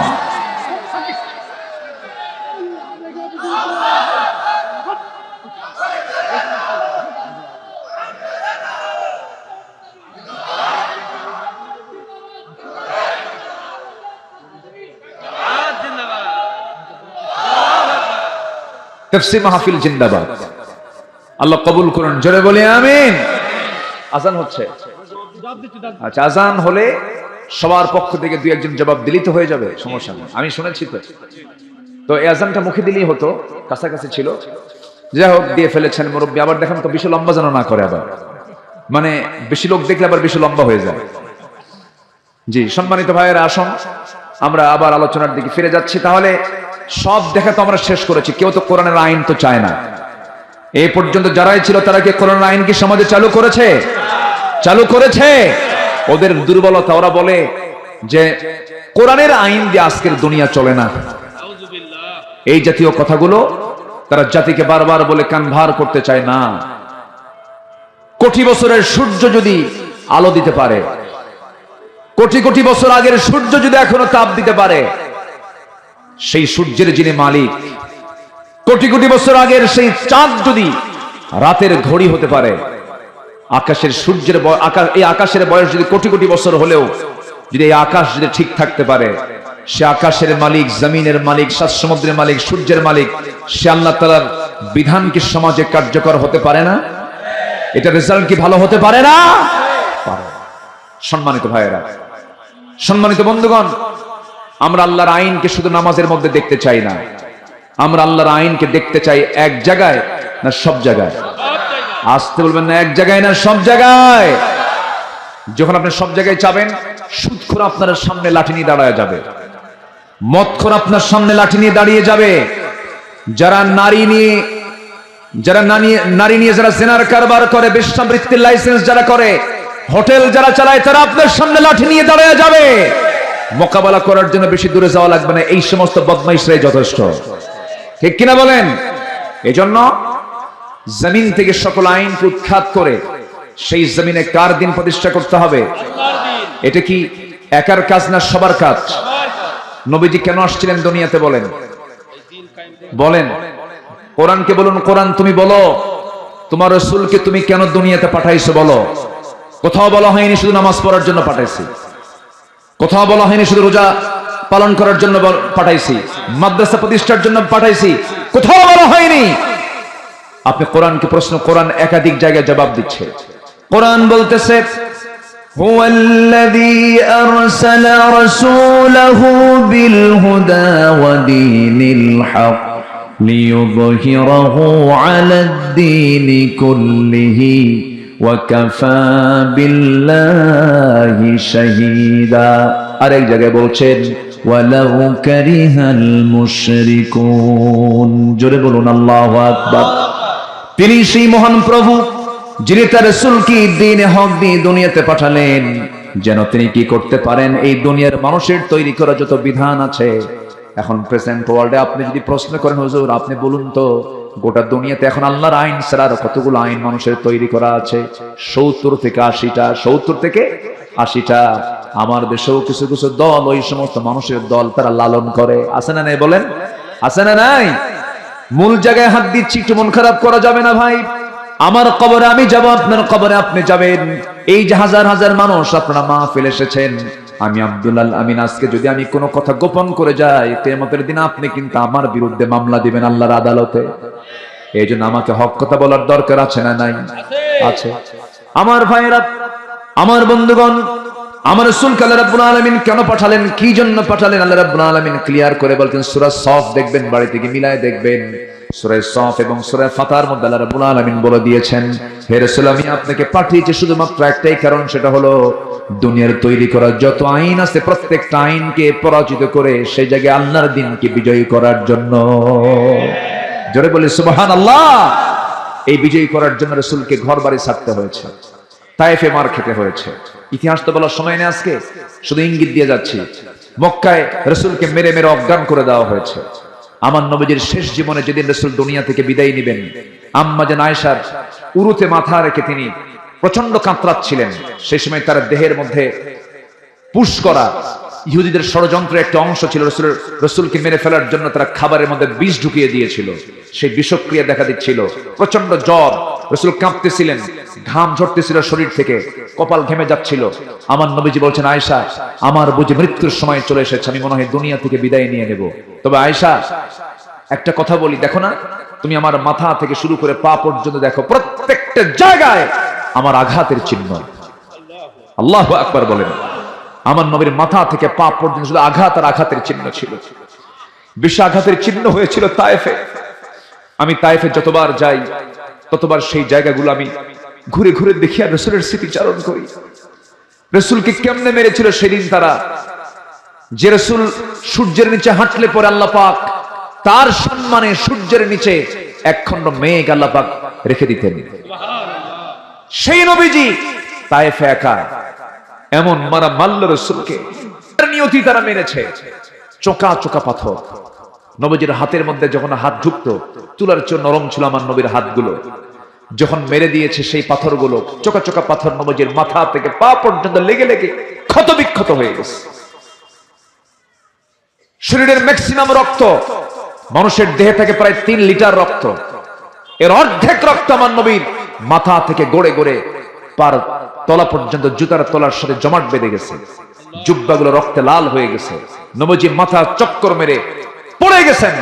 তাফসীর মাহফিল জিন্দাবাদ। আল্লাহ কবুল করুন, জোরে বলি আমিন। আজান হচ্ছে, আচ্ছা, আজান হলে সবার পক্ষ থেকে দুই একজন জবাব দিলেই তো হয়ে যাবে, সমস্যা নেই। আমি শুনেছি তো এই আজানটা মুখে দিলেই হতো, কাছাকাছি ছিল। যাই হোক, দিয়ে ফেলেছেন মুরব্বী। আবার দেখেন তো বেশি লম্বা যেন না করে, আবার মানে বেশি লোক দেখলে আবার বেশি লম্বা হয়ে যায়। জি, সম্মানিত ভাইয়েরা, আসুন আমরা আবার আলোচনার দিকে ফিরে যাচ্ছি। তাহলে সব দেখা তো আমরা শেষ করেছি, কেউ তো কোরআনের আইন তো চায় না। এই পর্যন্ত যারাই ছিল তারা কি কোরআনের আইন কি সমাজে চালু করেছে? চালু করেছে। ওদের দুর্বলতা, ওরা বলে যে কোরআনের আইন দিয়ে আজকের দুনিয়া চলে না। এই জাতীয় কথাগুলো তারা জাতিকে বারবার বলে কান ভার করতে চায় না। কোটি বছরের সূর্য যদি আলো দিতে পারে, কোটি কোটি বছর আগের সূর্য যদি এখনো তাপ দিতে পারে, সেই সূর্যের যিনি মালিক, কোটি কোটি বছর আগের সেই চাঁদ যদি রাতের ঘড়ি হতে পারে, আকাশের সূর্যের এই আকাশের বয়স যদি কোটি কোটি বছর হলেও যদি এই আকাশ যদি ঠিক থাকতে পারে, সে আকাশের মালিক, জমিনের মালিক, সাত সমুদ্রের মালিক, সূর্যের মালিক, সে আল্লাহ তাআলার বিধান কি সমাজে কার্যকর হতে পারে না? এটা রেজাল্ট কি ভালো হতে পারে না? সম্মানিত ভাইয়েরা, সম্মানিত বন্ধুগণ, আমরা আল্লাহর আইনকে শুধু নামাজের মধ্যে দেখতে চাই না, আমরা আল্লাহর আইনকে দেখতে চাই এক জায়গায় না সব জায়গায়। আসতে বলবেন না, এক জায়গায় না সব জায়গায়। যখন আপনি সব জায়গায় চাবেন, সুদখোর আপনার সামনে লাঠি নিয়ে দাঁড়ায় যাবে, মদখোর আপনার সামনে লাঠি নিয়ে দাঁড়িয়ে যাবে, যারা নারী নিয়ে যারা জেনার কারবার করে, বেশ্যাবৃত্তির লাইসেন্স যারা করে, হোটেল যারা চালায়, তারা আপনার সামনে লাঠি নিয়ে দাঁড়িয়ে যাবে। মোকাবেলা করার জন্য বেশি দূরে যাওয়া লাগবে না, এই সমস্ত বদমাইশরাই যথেষ্ট। ঠিক কিনা বলেন? এজন্য জমিন থেকে সকল আইনকে উৎখাত করে সেই জমিনে কার দিন প্রতিষ্ঠা করতে হবে? এটা কি একার কাজ না সবার কাজ? নবীজি কেন আসছিলেন দুনিয়াতে বলেন? বলেন, কোরআনকে বলুন, কোরআন তুমি বলো, তোমার রাসূলকে তুমি কেন দুনিয়াতে পাঠাইছো বলো। কোথাও বলা হয়নি শুধু নামাজ পড়ার জন্য পাঠাইছি, কোথাও বলা হয়নি শুধু রোজা পালন করার জন্য পাঠাইছি, মাদ্রাসা প্রতিষ্ঠার জন্য পাঠাইছি, কোথাও বলা হয়নি। আপনি কোরআনকে প্রশ্ন, কোরআন একাধিক জায়গায় জবাব দিচ্ছে। কোরআন বলতেছে, হুয়াল্লাযী আরসালা রাসূলাহু বিল হুদা ওয়া দীনিল হক লিইয়ুযহিরাহু আলাদ দীনি কুল্লিহি ওয়া কাফা বিল্লাহি শাহীদা। আরেক জায়গায় বলছেন, ওয়ালাউ কারিহাল মুশরিকুন। জোরে বলুন আল্লাহু আকবার। তিনি সেই মহান প্রভু যিনি তার রাসূলকে দ্বীনে হক দিয়ে দুনিয়াতে পাঠালেন, যেন তিনি কি করতে পারেন, এই দুনিয়ার মানুষের তৈরি করা যত বিধান আছে এখন প্রেজেন্ট ওয়ার্ল্ডে, আপনি যদি প্রশ্ন করেন, হুজুর আপনি বলুন তো গোটা দুনিয়াতে এখন আল্লাহর আইন ছাড়া আর কতগুলো আইন মানুষের তৈরি করা আছে? 70 থেকে 80টা। 70 থেকে 80টা। আমার দেশেও কিছু কিছু দল, ওই সমস্ত মানুষের দল, তারা লালন করে। আছে না নাই বলেন? আছে না নাই? মূল জায়গায় হাত দিচ্ছি, একটু মন খারাপ করা যাবে না ভাই। আমার কবরে আমি যাব, আপনার কবরে আপনি যাবেন। এই যে হাজার হাজার মানুষ আপনারা মাহফিল এসেছেন, আমি আব্দুল আমিন আজকে যদি আমি কোনো কথা গোপন করে যাই, কিয়ামতের দিন আপনি কিন্তু আমার বিরুদ্ধে মামলা দিবেন আল্লাহর আদালতে। এই জন্য আমাকে হক কথা বলার দরকার আছে না নাই? আছে। আমার ভাইয়েরা, আমার বন্ধুগণ, আমার রাসূলকে আল্লাহ রাব্বুল আলামিন কেন পাঠালেন, কি জন্য পাঠালেন, আল্লাহ রাব্বুল আলামিন ক্লিয়ার করে বলতেন। সূরা সফ দেখবেন, বাড়ি থেকে মিলায় দেখবেন, সূরা সফ এবং সূরা ফাতার মধ্যে আল্লাহ রাব্বুল আলামিন বলে দিয়েছেন, হে রাসূল আমি আপনাকে পাঠিয়েছি শুধুমাত্র একটাই কারণ, সেটা হলো দুনিয়ার তৈরি করা যত আইন আছে প্রত্যেকটা আইনকে পরাজিত করে সেই জায়গায় আল্লাহর দ্বীনকে বিজয়ী করার জন্য। জোরে বলি সুবহানাল্লাহ। এই বিজয়ী করার জন্য রাসূলকে ঘর বাড়ি ছাড়তে হয়েছে, তায়েফে মার খেতে হয়েছে। ইতিহাস তো বলার সময় নেই আজকে, শুধু ইঙ্গিত দিয়ে যাচ্ছি। মক্কায় রাসূলকে মেরে মেরে অজ্ঞান করে দেওয়া হয়েছে। আমার নবীজির শেষ জীবনে যেদিন রাসূল দুনিয়া থেকে বিদায় নেবেন, আম্মা জান আয়েশার উরুতে মাথা রেখে তিনি প্রচন্ড কাতরাচ্ছিলেন। সেই সময় তার দেহের মধ্যে পুশ করা ইহুদিদের ষড়যন্ত্রের একটা অংশ ছিল। রাসূলকে মেরে ফেলার জন্য তারা খাবারের মধ্যে বিষ ঢুকিয়ে দিয়েছিল। সেই বিষক্রিয়া দেখা দিচ্ছিল, প্রচন্ড জ্বর, রাসূল কাঁপতেছিলেন, ঘাম ঝরতেছিল শরীর থেকে, কপাল ঘেমে যাচ্ছিল। আমার নবীজি বলছেন, আয়েশা আমার বুঝি মৃত্যুর সময় চলে এসেছে, আমি মনে হয় দুনিয়া থেকে বিদায় নিয়ে নেব। তবে আয়েশা একটা কথা বলি, দেখো না, তুমি আমার মাথা থেকে শুরু করে পা পর্যন্ত দেখো, প্রত্যেকটা জায়গায় আমার আঘাতের চিহ্ন। আল্লাহু আকবার বলেন। আমার নবীর মাথা থেকে পা পর্যন্ত শুধু আঘাত আর আঘাতের চিহ্ন ছিল। বিশা আঘাতের চিহ্ন হয়েছিল তায়েফে। আমি তায়েফে যতবার যাই ততবার সেই জায়গাগুলো আমি ঘুরে ঘুরে দেখি আর রাসূলের স্মৃতিচারণ করি। রাসূলকে কেমনে মেরেছিল সেদিন তারা, যে রাসূল সূর্যের নিচে হাঁটলে পরে আল্লাহ পাক তার সম্মানে সূর্যের নিচে একখণ্ড মেঘ আল্লাহ পাক রেখে দিতেন। সেই নবীজি তায়েফে একা এমন মারা মারল রাসূলকে, নিয়তি তারা মেরেছে। চোকা চোকা পাথর নবীজির হাতের মধ্যে যখন হাত ঢুকতো, তুলার চেয়ে নরম ছিল আমার নবীর হাতগুলো। যখন মেরে দিয়েছে সেই পাথরগুলো, চোকা চোকা পাথর নবীজির মাথা থেকে পা পর্যন্ত লেগে লেগে ক্ষত বিক্ষত হয়ে গেছে। শরীরের ম্যাক্সিমাম রক্ত, মানুষের দেহে থেকে প্রায় 3 লিটার রক্ত, এর অর্ধেক রক্ত আমার নবীর মাথা থেকে গড়ে গড়ে পার তলা পর্যন্ত জুতার তলার সাথে জমাট বেঁধে গেছে। জুব্বাগুলো রক্তে লাল হয়ে গেছে। নবীজি মাথা চক্কর মেরে পড়ে গেছেন,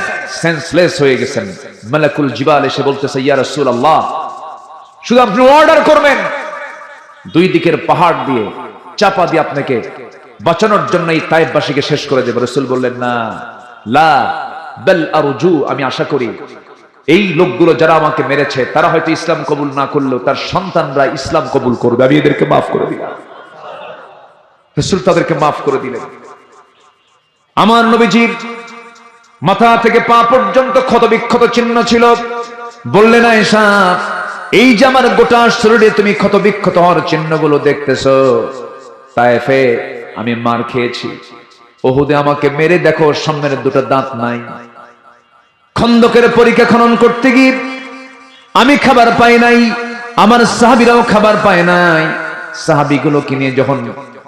সেন্সলেস হয়ে গেছেন। মালাকুল জিবাল এসে বলতেছে, ইয়া রাসূলুল্লাহ, শুধু আপনি অর্ডার করবেন, 2 দিকের পাহাড় দিয়ে চাপা দিয়ে আপনাকে বাঁচানোর জন্য এই তায়েফবাসীকে শেষ করে দেব। রাসূল বললেন, না, লা বাল আরজু, আমি আশা করি এই লোকগুলো যারা আমাকে মেরেছে তারা হয়তো ইসলাম কবুল না করলেও তার সন্তানরা ইসলাম কবুল করবে, আমি এদেরকে মাফ করে দিলাম। রাসূল তাদেরকে মাফ করে দিলেন। আমার নবীজির মাথা থেকে পা পর্যন্ত ক্ষত বিক্ষত চিহ্ন ছিল। বললেন, আয়েশা, এই যে আমার গোটা শরীরে তুমি ক্ষত বিক্ষত হওয়ার চিহ্নগুলো দেখতেছো, তায়েফে আমি মার খেয়েছি, উহুদে আমাকে মেরে দেখো সামনের 2টা দাঁত নাই। খন্দকের পরীক্ষা খনন করতে গিয়ে আমি খাবার পাই নাই, আমার সাহাবীরাও খাবার পায় নাই। সাহাবীগুলোকে নিয়ে যখন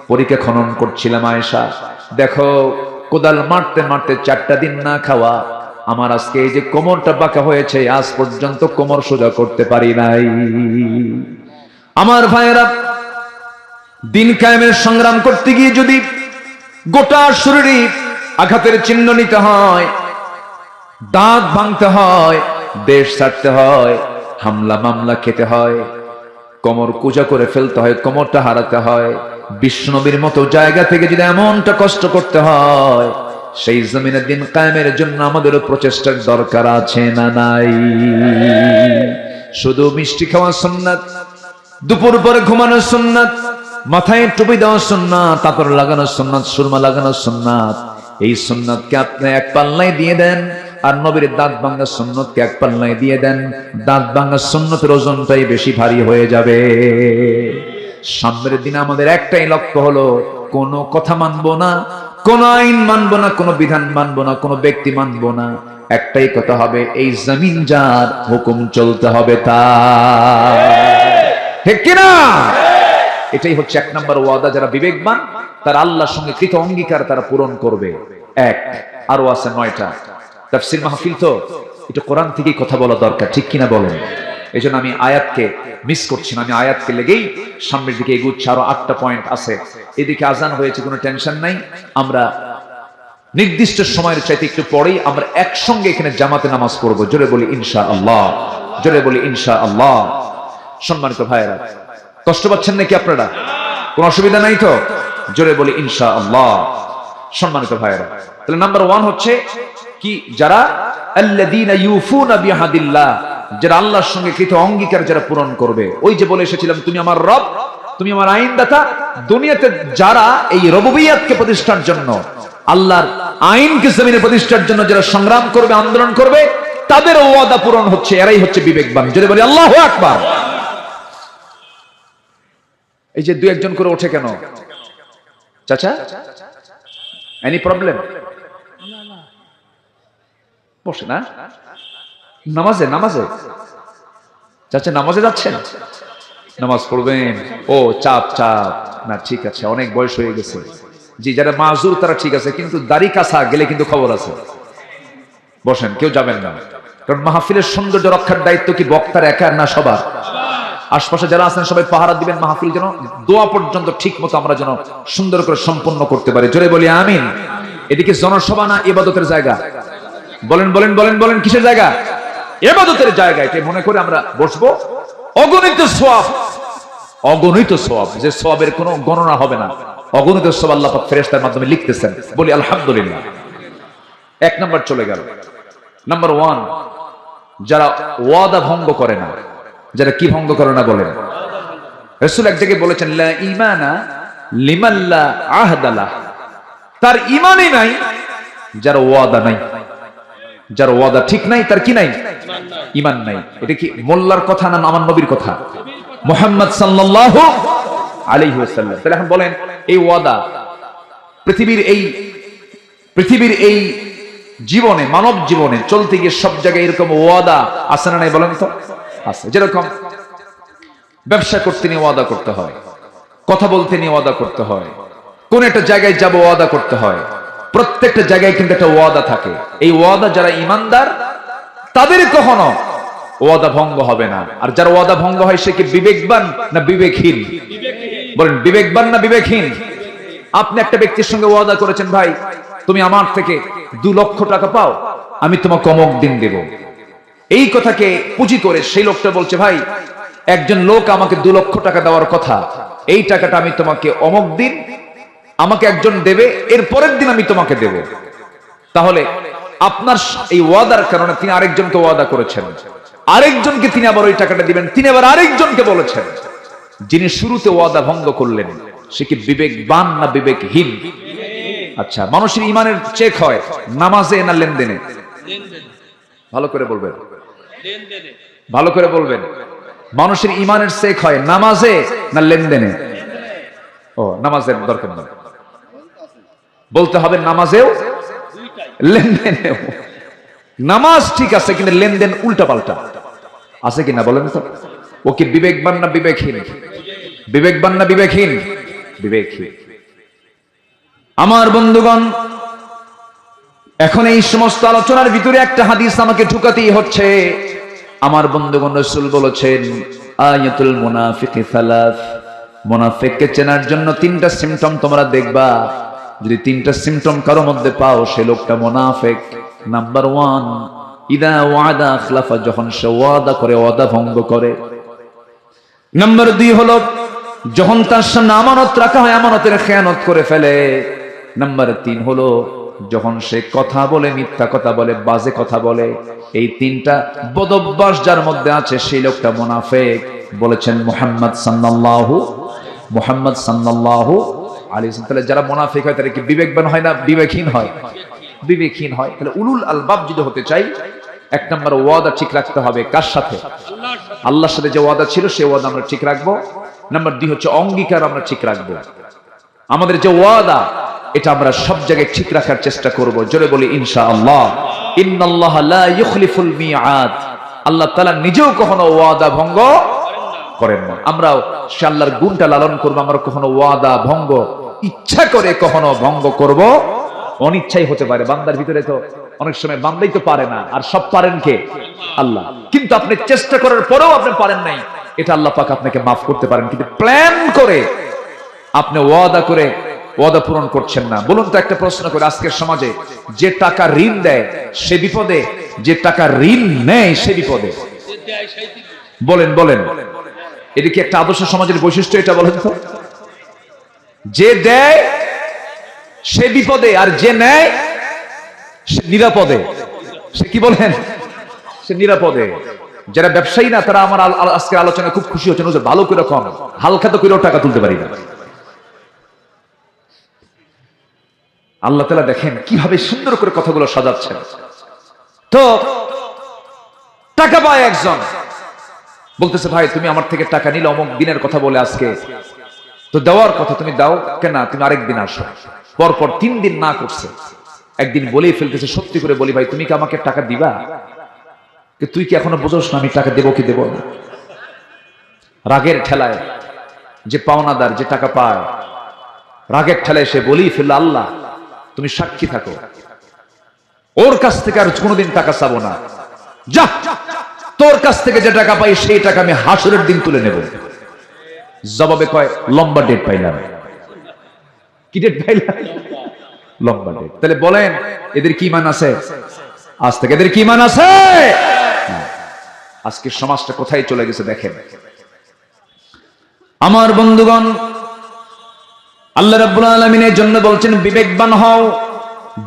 পরীক্ষা খনন করছিলাম, আয়েশা দেখো কোদাল মারতে মারতে 4টা দিন না খাওয়া, আমার আজকে এই যে কোমরটা বাঁকা হয়েছে, আজ পর্যন্ত কোমর সোজা করতে পারি নাই। আমার ভাইয়েরা, দিন কায়েমের সংগ্রাম করতে গিয়ে যদি গোটা শরীরে আঘাতের চিহ্ন নিতে হয়, দাঁত ভাঙতে হয়, দেশ ছাড়তে হয়, হামলা মামলা খেতে হয়, কোমর কুঁজা করে ফেলতে হয়, কোমরটা হারাতে হয়, বিশ্বনবীর মতো জায়গা থেকে যদি এমনটা কষ্ট করতে হয়, সেই জমিনে দিন কায়েমের জন্য আমাদেরও প্রচেষ্টার দরকার আছে না নাই? শুধু মিষ্টি খাওয়া সুন্নাত, দুপুর পরে ঘুমানো সুন্নাত, মাথায় টুপি দেওয়া সুন্নাত, আতর লাগানো সুন্নাত, সুরমা লাগানো সুন্নাত, এই সুন্নাতকে আপনি এক পাল্লায় দিয়ে দেন, আর নবীর দাঁত ভাঙা সুন্নতকে এক পাল্লায় দিয়ে দেন, দাঁত ভাঙা সুন্নতের ওজনটাই বেশি ভারী হয়ে যাবে। সামনের দিনে আমাদের একটাই লক্ষ্য হলো, কোন কথা মানবো না, কোন আইন মানবো না, কোন বিধান মানবো না, কোন ব্যক্তি মানবো না। একটাই কথা হবে, এই জমিন যার, হুকুম চলতে হবে তার। ঠিক কিনা? এটাই হচ্ছে 1 নম্বর ওয়াদা। যারা বিবেকবান তারা আল্লাহর সঙ্গে কৃত অঙ্গীকার তারা পূরণ করবে। আরো আছে 9টা। তাফসীর মাহফিল তো এটা কোরআন থেকেই কথা বলা দরকার, ঠিক কিনা বলেন? এই জন্য আমি আয়াতকে মিস করছি না, আমি আয়াতকে লেগেই সামনের দিকে এগুচ্ছি। আরো 8টা পয়েন্ট আছে। এদিকে আজান হয়েছে, কোনো টেনশন নাই। আমরা নির্দিষ্ট সময়ের চাইতে একটু পরেই আমরা একসঙ্গে এখানে জামাতে নামাজ পড়বো। জোরে বলি ইনশাআল্লাহ, জোরে বলি ইনশাআল্লাহ। সম্মানিত ভাইয়েরা, কষ্ট পাচ্ছেন নাকি আপনারা? কোনো অসুবিধা নাই তো? জোরে বলি ইনশাআল্লাহ। সম্মানিত ভাইয়েরা, তাহলে নাম্বার 1 হচ্ছে কি, যারা আল্লাযীনা ইউফুনা বিআহদিল্লাহ, যারা আল্লাহর সঙ্গে কৃত অঙ্গীকার যারা পূরণ করবে। ওই যে বলে এসেছিলাম, তুমি আমার রব, তুমি আমার আইনদাতা। দুনিয়াতে যারা এই রুবুবিয়্যাতকে প্রতিষ্ঠার জন্য, আল্লাহর আইনকে জমিনে প্রতিষ্ঠার জন্য যারা সংগ্রাম করবে, আন্দোলন করবে, তাদের ওয়াদা পূরণ হচ্ছে। এরাই হচ্ছে বিবেকবান। যদি বলি আল্লাহু আকবার। এই যে 2-1 করে ওঠে কেন চাচা? Any problem? বসে না নামাজে? নামাজে চাচা, নামাজে যাচ্ছেন? নামাজ পড়বেন? ও চাপ চাপ না, ঠিক আছে, অনেক বয়স হয়ে গেছে। জি, যারা মাযুর তারা ঠিক আছে, কিন্তু দাড়ি কাছা গেলে কিন্তু খবর আছে। বসেন, কেউ যাবেন না, কারণ মাহফিলের সৌন্দর্য রক্ষার দায়িত্ব কি বক্তার একার না সবার? আশপাশে যারা আছেন সবাই পাহারা দিবেন, মাহফিল যেন দোয়া পর্যন্ত ঠিক মতো আমরা যেন সুন্দর করে সম্পন্ন করতে পারি। জোরে বলি আমিন। এদিকে জনসভা না ইবাদতের জায়গা? বলেন বলেন বলেন বলেন, কিসের জায়গা? ইবাদতের জায়গা। এটা মনে করে আমরা বসবো, অগণিত সওয়াব অগণিত সওয়াব, যে সওয়াবের কোনো গণনা হবে না, অগণিত সওয়াব আল্লাহ পাক ফেরেশতার মাধ্যমে লিখতেছেন। বলি আলহামদুলিল্লাহ। এক নাম্বার চলে গেল। নাম্বার 1, যারা ওয়াদা ভঙ্গ করে না। যারা কি ভঙ্গ করে না বলেন? রাসূল এক জায়গায় বলেছেন, লা ঈমানা লিমান লা আহদা লাহ। তার ঈমানই নাই যার ওয়াদা নাই। যার ওয়াদা ঠিক নাই তার কি নাই? ঈমান নাই। এটা কি মোল্লার কথা না আমার নবীর কথা? মুহাম্মদ সাল্লাল্লাহু আলাইহি ওয়াসাল্লাম। তাহলে এখন বলেন, এই ওয়াদা পৃথিবীর এই জীবনে, মানব জীবনে চলতে গিয়ে সব জায়গায় এরকম ওয়াদা আছে না নাই বলেন তো? আছে। যেরকম ব্যবসা করতে নিয়ে ওয়াদা করতে হয়, কথা বলতে নিয়ে ওয়াদা করতে হয়, কোন একটা জায়গায় যাব ওয়াদা করতে হয়। প্রত্যেকটা জায়গায় কিন্তু একটা ওয়াদা থাকে। এই ওয়াদা যারা ঈমানদার তাদের কখনো ওয়াদা ভঙ্গ হবে না। আর যার ওয়াদা ভঙ্গ হয় সে কি বিবেকবান না বিবেকহীন? বলেন, বিবেকবান না বিবেকহীন? আপনি একটা ব্যক্তির সঙ্গে ওয়াদা করেছেন, ভাই তুমি আমার থেকে 2 লক্ষ টাকা পাও, আমি তোমাকে অমুক দিন দেব। এই কথাকে পুঁজি করে সেই লোকটা বলছে, ভাই একজন লোক আমাকে 2 লক্ষ টাকা দেওয়ার কথা, এই টাকাটা আমি তোমাকে অমুক দিন আমাকে একজন দেবে, এর পরের দিন আমি তোমাকে দেব। তাহলে আপনার এই ওয়াদার কারণে তিনি আরেকজনকে ওয়াদা করেছেন, আরেকজনকে তিনি আবার ওই টাকাটা দিবেন, তিনি আবার আরেকজনকে বলেছেন। যিনি শুরুতে ওয়াদা ভঙ্গ করলেন সে কি বিবেকবান না বিবেকহীন? আচ্ছা, মানুষের ঈমানের চেক হয় নামাজে না লেনদেনে? ভালো করে বলবেন, ভালো করে বলবেন। মানুষের ঈমানের চেক হয় নামাজে না লেনদেনে? ও, নামাজের দরকার নেই, বলতে হবে নামাজেও লেনদেনেও। নামাজ ঠিক আছে কিন্তু লেনদেন উল্টা পাল্টা আছে কিনা বলেন তো? ও কি বিবেকবান না বিবেকহীন? বিবেকবান না বিবেকহীন? বিবেকহীন। আমার বন্ধুগণ, এখন এই সমস্ত আলোচনার ভিতরে একটা হাদিস আমাকে ঢুকাতেই হচ্ছে। আমার বন্ধুগণ, রাসূল বলেছেন, আয়াতুল মুনাফিকি সালাস। মুনাফিককে চেনার জন্য 3টা সিম্পটম তোমরা দেখবা। যদি 3টা সিম্পটম কারো মধ্যে পাও, সে লোকটা মুনাফিক। নাম্বার 1, ইদা ওয়াদা আখলাফা, যখন সে ওয়াদা করে ওয়াদা ভঙ্গ করে। নাম্বার 2 হলো যখন তার সামনে আমানত রাখা হয় আমানতের খেয়ানত করে ফেলে। নাম্বার 3 হলো যখন সে কথা বলে মিথ্যা কথা বলে, বাজে কথা বলে। এই 3টা বদঅভ্যাস যার মধ্যে আছে সেই লোকটা মুনাফিক। বলেছেন মুহাম্মদ সাল্লাল্লাহু আলাইহি ওয়াসাল্লাম। তাহলে যারা মুনাফিক হয় তারা কি বিবেকবান হয় না বিবেকহীন হয়? বিবেকহীন হয়। তাহলে উলুল আলবাব যদি হতে চাই, 1 নম্বর ওয়াদা ঠিক রাখতে হবে। কার সাথে? আল্লাহর সাথে যে ওয়াদা ছিল সেই ওয়াদা আমরা ঠিক রাখবো। নাম্বার 2 হচ্ছে অঙ্গীকার আমরা ঠিক রাখবো। আমাদের যে ওয়াদা এটা আমরা সব জায়গায় ঠিক রাখার চেষ্টা করব। জোরে বলি ইনশাআল্লাহ। ইন্নাল্লাহা লা ইখলিফুল মিআদ। আল্লাহ তাআলা নিজেও কখনো ওয়াদা ভঙ্গ করেন না। আমরাও সে আল্লাহর গুণটা লালন করব। আমরা কখনো ওয়াদা ভঙ্গ ইচ্ছা করে কখনো ভঙ্গ করব, অনিচ্ছাই হতে পারে। বান্দার ভিতরে তো অনেক সময় বান্দাই তো পারে না, আর সব পারেন কে? আল্লাহ। কিন্তু আপনি চেষ্টা করার পরেও আপনি পারেন নাই, এটা আল্লাহ পাক আপনাকে মাফ করতে পারেন। কিন্তু প্ল্যান করে আপনি ওয়াদা করে ওয়াদা পূরণ করছেন না। বলুন তো, একটা প্রশ্ন করে, আজকের সমাজে যে টাকা ঋণ দেয় সে বিপদে, যে টাকা ঋণ নেয় সে বিপদে। বলেন বলেন, এটা কি একটা আদর্শ সমাজের বৈশিষ্ট্য? এটা বলেন তো। যে দেয় সে বিপদে, আর যে নেয় সে নিরাপদে। সে কি বলেন? সে নিরাপদে। যারা ব্যবসায়ী না তারা আমার আজকের আলোচনায় খুব খুশি হচ্ছেন। ভালো করে কম, হালকা তো করেও টাকা তুলতে পারি না। আল্লাহ তাআলা দেখেন কিভাবে সুন্দর করে কথাগুলো সাজাচ্ছেন। তো টাকা পায় একজন, বলতেছে, ভাই তুমি আমার থেকে টাকা নিলে অমুক দিনের কথা বলে, আজকে তো দেওয়ার কথা, তুমি দাও কেন? তুমি আরেকদিন আসো। পরপর 3 দিন না করছে, একদিন বলেই ফেলতেছে, সত্যি করে বলি, ভাই তুমি কি আমাকে টাকা দিবা? তুই কি এখনো বুঝোস না আমি টাকা দেবো কি দেবো না? রাগের ঠেলায় যে পাওনাদার, যে টাকা পায়, রাগের ঠেলায় সে বলেই ফেলল, আল্লাহ তুমি সাক্ষী থাকো, ওর কাছ থেকে আর কোনোদিন টাকা চাবো না। যা, তোর কাছ থেকে যে টাকা পাই সেই টাকা আমি হাসরের দিন তুলে নেব। জবাবে কয়, লম্বা ডেট পাইলাম। কি ডেট পাইলাম? লম্বা ডেট। তাহলে বলেন, এদের কি ঈমান আছে? আজ থেকে এদের কি ঈমান আছে? আজকে সমাজটা কোথায় চলে গেছে দেখেন। আমার বন্ধুগণ, আল্লাহ রাব্বুল আলামিনের জন্য বলছেন বিবেকবান হও।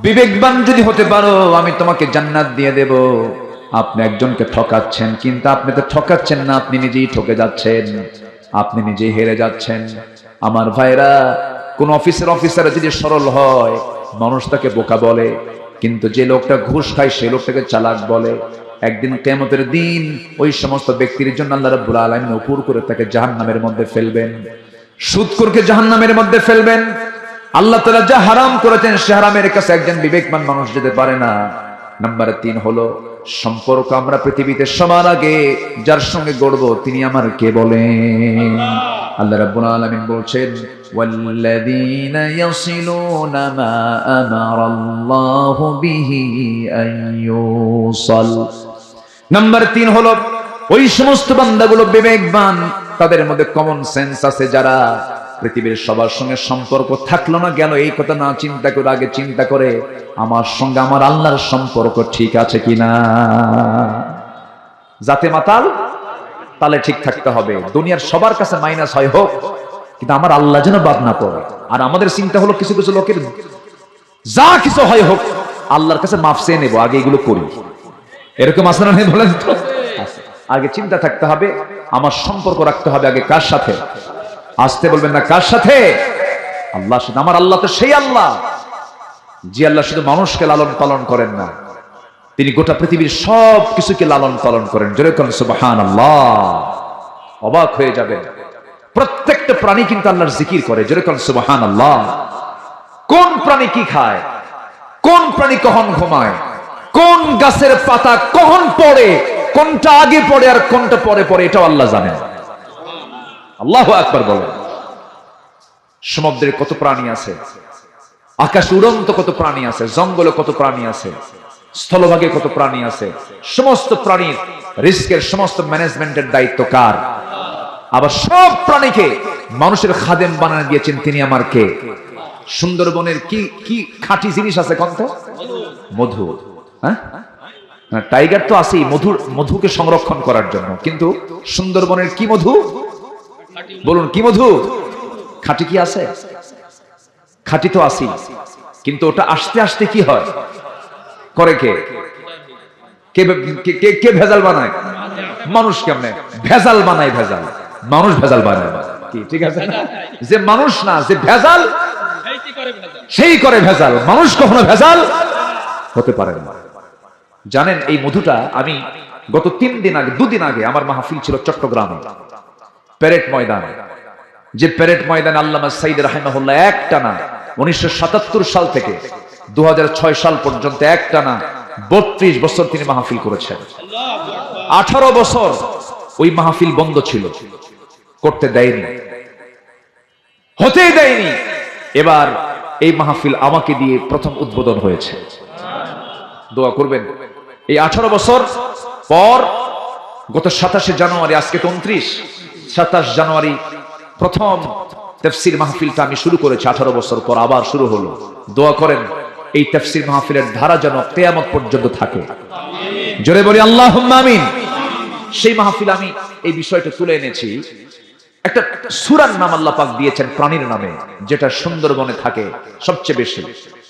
বিবেকবান যদি হতে পারো আমি তোমাকে জান্নাত দিয়ে দেব। আপনি একজনকে ঠকাচ্ছেন, কিন্তু আপনি তো ঠকাচ্ছেন না, আপনি নিজেই ঠকে যাচ্ছেন, আপনি নিজেই হেরে যাচ্ছেন। আমার ভাইরা, কোন অফিসার যদি সরল হয় মানুষ তাকে বোকা বলে, কিন্তু যে লোকটা ঘুষ খায় সে লোকটাকে চালাক বলে। একদিন কিয়ামতের দিন ওই সমস্ত ব্যক্তির জন্য আল্লাহ রাব্বুল আলামিন উপর করে তাকে জাহান্নামের মধ্যে ফেলবেন, সুদখোরকে জাহান্নামের মধ্যে ফেলবেন। আল্লাহ তাআলা যা হারাম করেছেন সে হারামের কাছে একজন বিবেকমান মানুষ যেতে পারে না। নাম্বার 3 হলো সম্পর্ক। আমরা পৃথিবীতে সবার আগে যার সঙ্গে গড়ব তিনি আমার কে বলেন? আল্লাহ রাব্বুল আলামিন বলছেন ওয়াল্লাযীনা ইয়াসিলুনা মা আমারাল্লাহু বিহি আইয়ুসাল। নাম্বার 3 হলো ওই সমস্ত বান্দাগুলো বিবেকবান, তাদের মধ্যে কমন সেন্স আছে, যারা পৃথিবীর সবার সঙ্গে সম্পর্ক থাকলো না গেল এই কথা না চিন্তা করে আগে চিন্তা করে আমার সঙ্গে আমার আল্লাহর সম্পর্ক ঠিক আছে কিনা। যাতে মাতাল তালে ঠিক থাকতে হবে। দুনিয়ার সবার কাছে মাইনাস হয় হোক, কিন্তু আমার আল্লাহ যেন বাদ না পড়ে। আর আমাদের চিন্তা হলো কিছু কিছু লোকের যা কিছু হয় হোক আল্লাহর কাছে মাফ চেয়ে নেবো, আগে এগুলো করি। এরকম আসলে নেই বলেন তো? আগে চিন্তা থাকতে হবে, আমার সম্পর্ক রাখতে হবে আগে কার সাথে? আসতে বলবেন না, কার সাথে? আল্লাহর সাথে। আমার আল্লাহ তো সেই আল্লাহ যে আল্লাহ শুধু মানুষকে লালন পালন করেন না, তিনি গোটা পৃথিবীর সব কিছুকে লালন পালন করেন। জোরে বলেন সুবহানাল্লাহ। অবাক হয়ে যাবেন, প্রত্যেকটা প্রাণী কিন্তু আল্লাহর জিকির করে। জোরে বলেন সুবহানাল্লাহ। কোন প্রাণী কি খায়, কোন প্রাণী কখন ঘুমায়, কোন গাছের পাতা কখন পড়ে, কোনটা আগে পড়ে আর কোনটা পরে পড়ে, এটাও আল্লাহ জানেন। আল্লাহু আকবার বলেন। সমুদ্রে কত প্রাণী আছে, আকাশ উড়ন্ত কত প্রাণী আছে, জঙ্গলে কত প্রাণী আছে, স্থলভাগে কত প্রাণী আছে। সমস্ত প্রাণীর রিস্কের সমস্ত ম্যানেজমেন্টের দায়িত্ব কার? আবার সব প্রাণীকে মানুষের খাদেম বানিয়ে দিয়েছেন তিনি আমার কে? সুন্দরবনের কি কি খাঁটি জিনিস আছে কোন তো? মধু। হ্যাঁ, টাইগার তো আছেই মধুকে সংরক্ষণ করার জন্য, কিন্তু সুন্দরবনের কি মধু বলুন? কি মধু? খাঁটি কি আছে? খাঁটি তো আছি, কিন্তু ওটা আস্তে আস্তে কি হয় করে কে? কে ভেজাল বানায়? মানুষ। কেমনে ভেজাল বানায়? ভেজাল মানুষ ভেজাল বানায় কি? ঠিক আছে না? যে মানুষ না, যে ভেজাল সেই করে ভেজাল, মানুষ কখনো ভেজাল হতে পারে না। জানেন এই মধুটা আমি গত 2 দিন আগে আমার মাহফিল ছিল চট্টগ্রামে, প্যারেড ময়দানে। যে প্যারেড ময়দানে আল্লামা সাইদ রাহিমাহুল্লাহ একটানা 1977 সাল থেকে 2006 সাল পর্যন্ত একটানা 32 বছর তিনি মাহফিল করেছেন। 18 বছর ওই মাহফিল বন্ধ ছিল, করতে দেয়নি, হতেই দেয়নি। এবার এই মাহফিল আমাকে দিয়ে প্রথম উদ্বোধন হয়েছে। দোয়া করবেন। এই 18 বছর পর গত 27 জানুয়ারি, আজকে তো 29, 27 জানুয়ারি প্রথম তাফসীর মাহফিলটা আমি শুরু করেছি। 18 বছর পর আবার শুরু হলো। দোয়া করেন এই তাফসীর মাহফিলের ধারা যেন কিয়ামত পর্যন্ত থাকে। জোরে বলি আল্লাহুম্মা আমিন। সেই মাহফিল আমি এই বিষয়টা তুলে এনেছি। একটা সূরার নাম আল্লাহ পাক দিয়েছেন প্রাণীর নামে, যেটা সুন্দরবনে থাকে সবচেয়ে বেশি।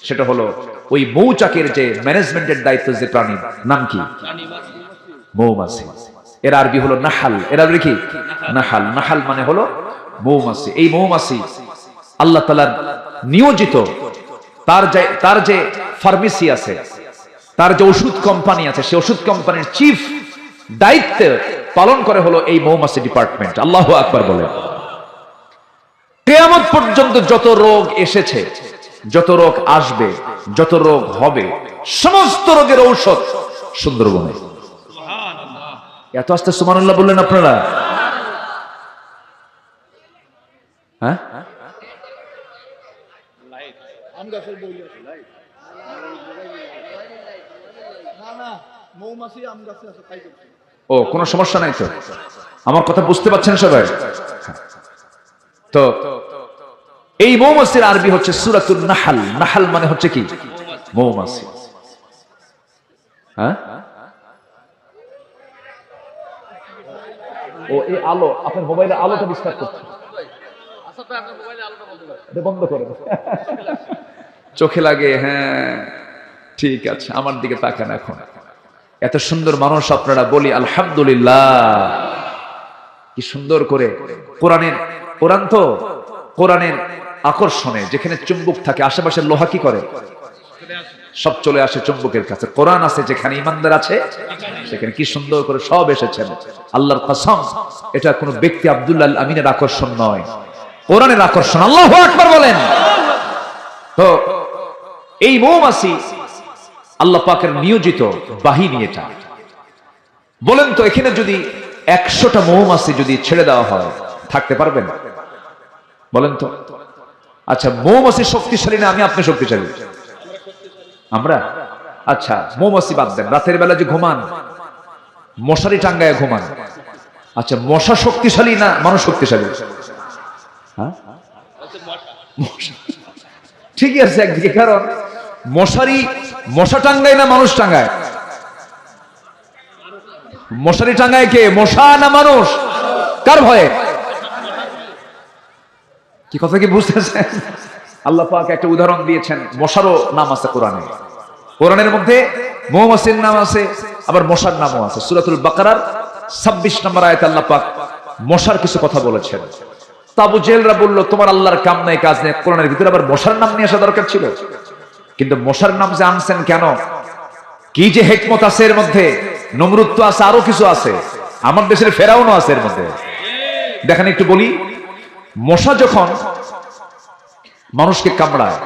সেটা হলো ওই মৌচাকের যে ম্যানেজমেন্টের দায়িত্ব, যে প্রাণীর নাম কি? মৌমাছি। এর আরবি হলো নাহাল। এর আরবি কি? নাহাল। নাহাল মানে হলো মৌমাছি। এই মৌমাছি আল্লাহ তাআলার নিয়োজিত, তার যে ফার্মেসি আছে, তার যে ওষুধ কোম্পানি আছে, সেই ওষুধ কোম্পানির চিফ দায়িত্ব পালন করে হলো এই মৌমাছি ডিপার্টমেন্ট। আল্লাহু আকবার বলে। কিয়ামত পর্যন্ত যত রোগ এসেছে, যত রোগ আসবে, যত রোগ হবে, সমস্ত রোগের ঔষধ সুন্দরবনে। এত আস্তে সুবহানাল্লাহ বললেন আপনারা? হ্যাঁ, ও কোনো সমস্যা নাই তো? আমার কথা বুঝতে পারছেন সবাই? তো এই মৌমাছির আরবি হচ্ছে সূরাতুন নাহাল। নাহাল মানে হচ্ছে কি? মৌমাছি। হ্যাঁ, ও এই আলো, আপনার মোবাইলে আলোটা ডিস্টার্ব করছে। বন্ধ করে চোখে লাগে। হ্যাঁ ঠিক আছে, আমার দিকে তাকান। এখন এত সুন্দর মানুষ আপনারা, বলি আলহামদুলিল্লাহ। কি সুন্দর করে কোরআন তো কোরআনের আকর্ষণে যেখানে চুম্বক থাকে, আশেপাশের লোহা কি করে, সব চলে আসে চুম্বকের কাছে। কোরআন আছে যেখানে, ইমানদার আছে সেখানে। কি সুন্দর করে সব এসেছেন। আল্লাহর কসম, এটা কোনো ব্যক্তি আব্দুল্লাহ আল আমিনের আকর্ষণ নয়, কোরআনের আকর্ষণ। আল্লাহু আকবার বলেন। তো এই মৌমাছি আল্লাহ পাকের নিয়োজিত বাহিনী। এটা বলেন তো, এখানে যদি 100টা মৌমাছি যদি ছেড়ে দেওয়া হয়, থাকতে পারবেন? বলেন তো। আচ্ছা, মৌমাছি শক্তিশালী না আমি আপনি শক্তিশালী? আমরা। আচ্ছা, মৌমাছি বাদ দেন, রাতের বেলা যে ঘুমান, মশারি টাঙ্গায় ঘুমান। আচ্ছা, মশা শক্তিশালী না মানুষ শক্তিশালী? হ্যাঁ ঠিকই আছে একদিকে, কারণ মশা টাঙ্গায় না মানুষ টাঙ্গায়? মশারি টাঙ্গায় কে, মশা না মানুষ? কার ভয়ে? কি কথা কি বুঝতেছেন? আল্লাহ পাক একটা উদাহরণ দিয়েছেন, মশারও নাম আছে কোরআনে। কোরআনের মধ্যে মৌমাছির নাম আছে, আবার মশার নামও আছে। সূরাতুল বাকারার 26 নম্বর আয়াতে আল্লাহ পাক মশার কিছু কথা বলেছেন। আবু জেহেলরা বলল, তোমার আল্লাহর কাম নাই কাজ নেই, কোরআনের ভিতরে আবার মশার নাম নিয়ে আসা দরকার ছিল? কিন্তু মশার নাম যে আনছেন কেন, কি যে হিকমত আছে এর মধ্যে? নমরুদ তো আছে, আরো কিছু আছে, আমার দেশের ফেরাউনও আছে এর মধ্যে। দেখেন একটু বলি, মশা যখন মানুষকে কামড়ায়,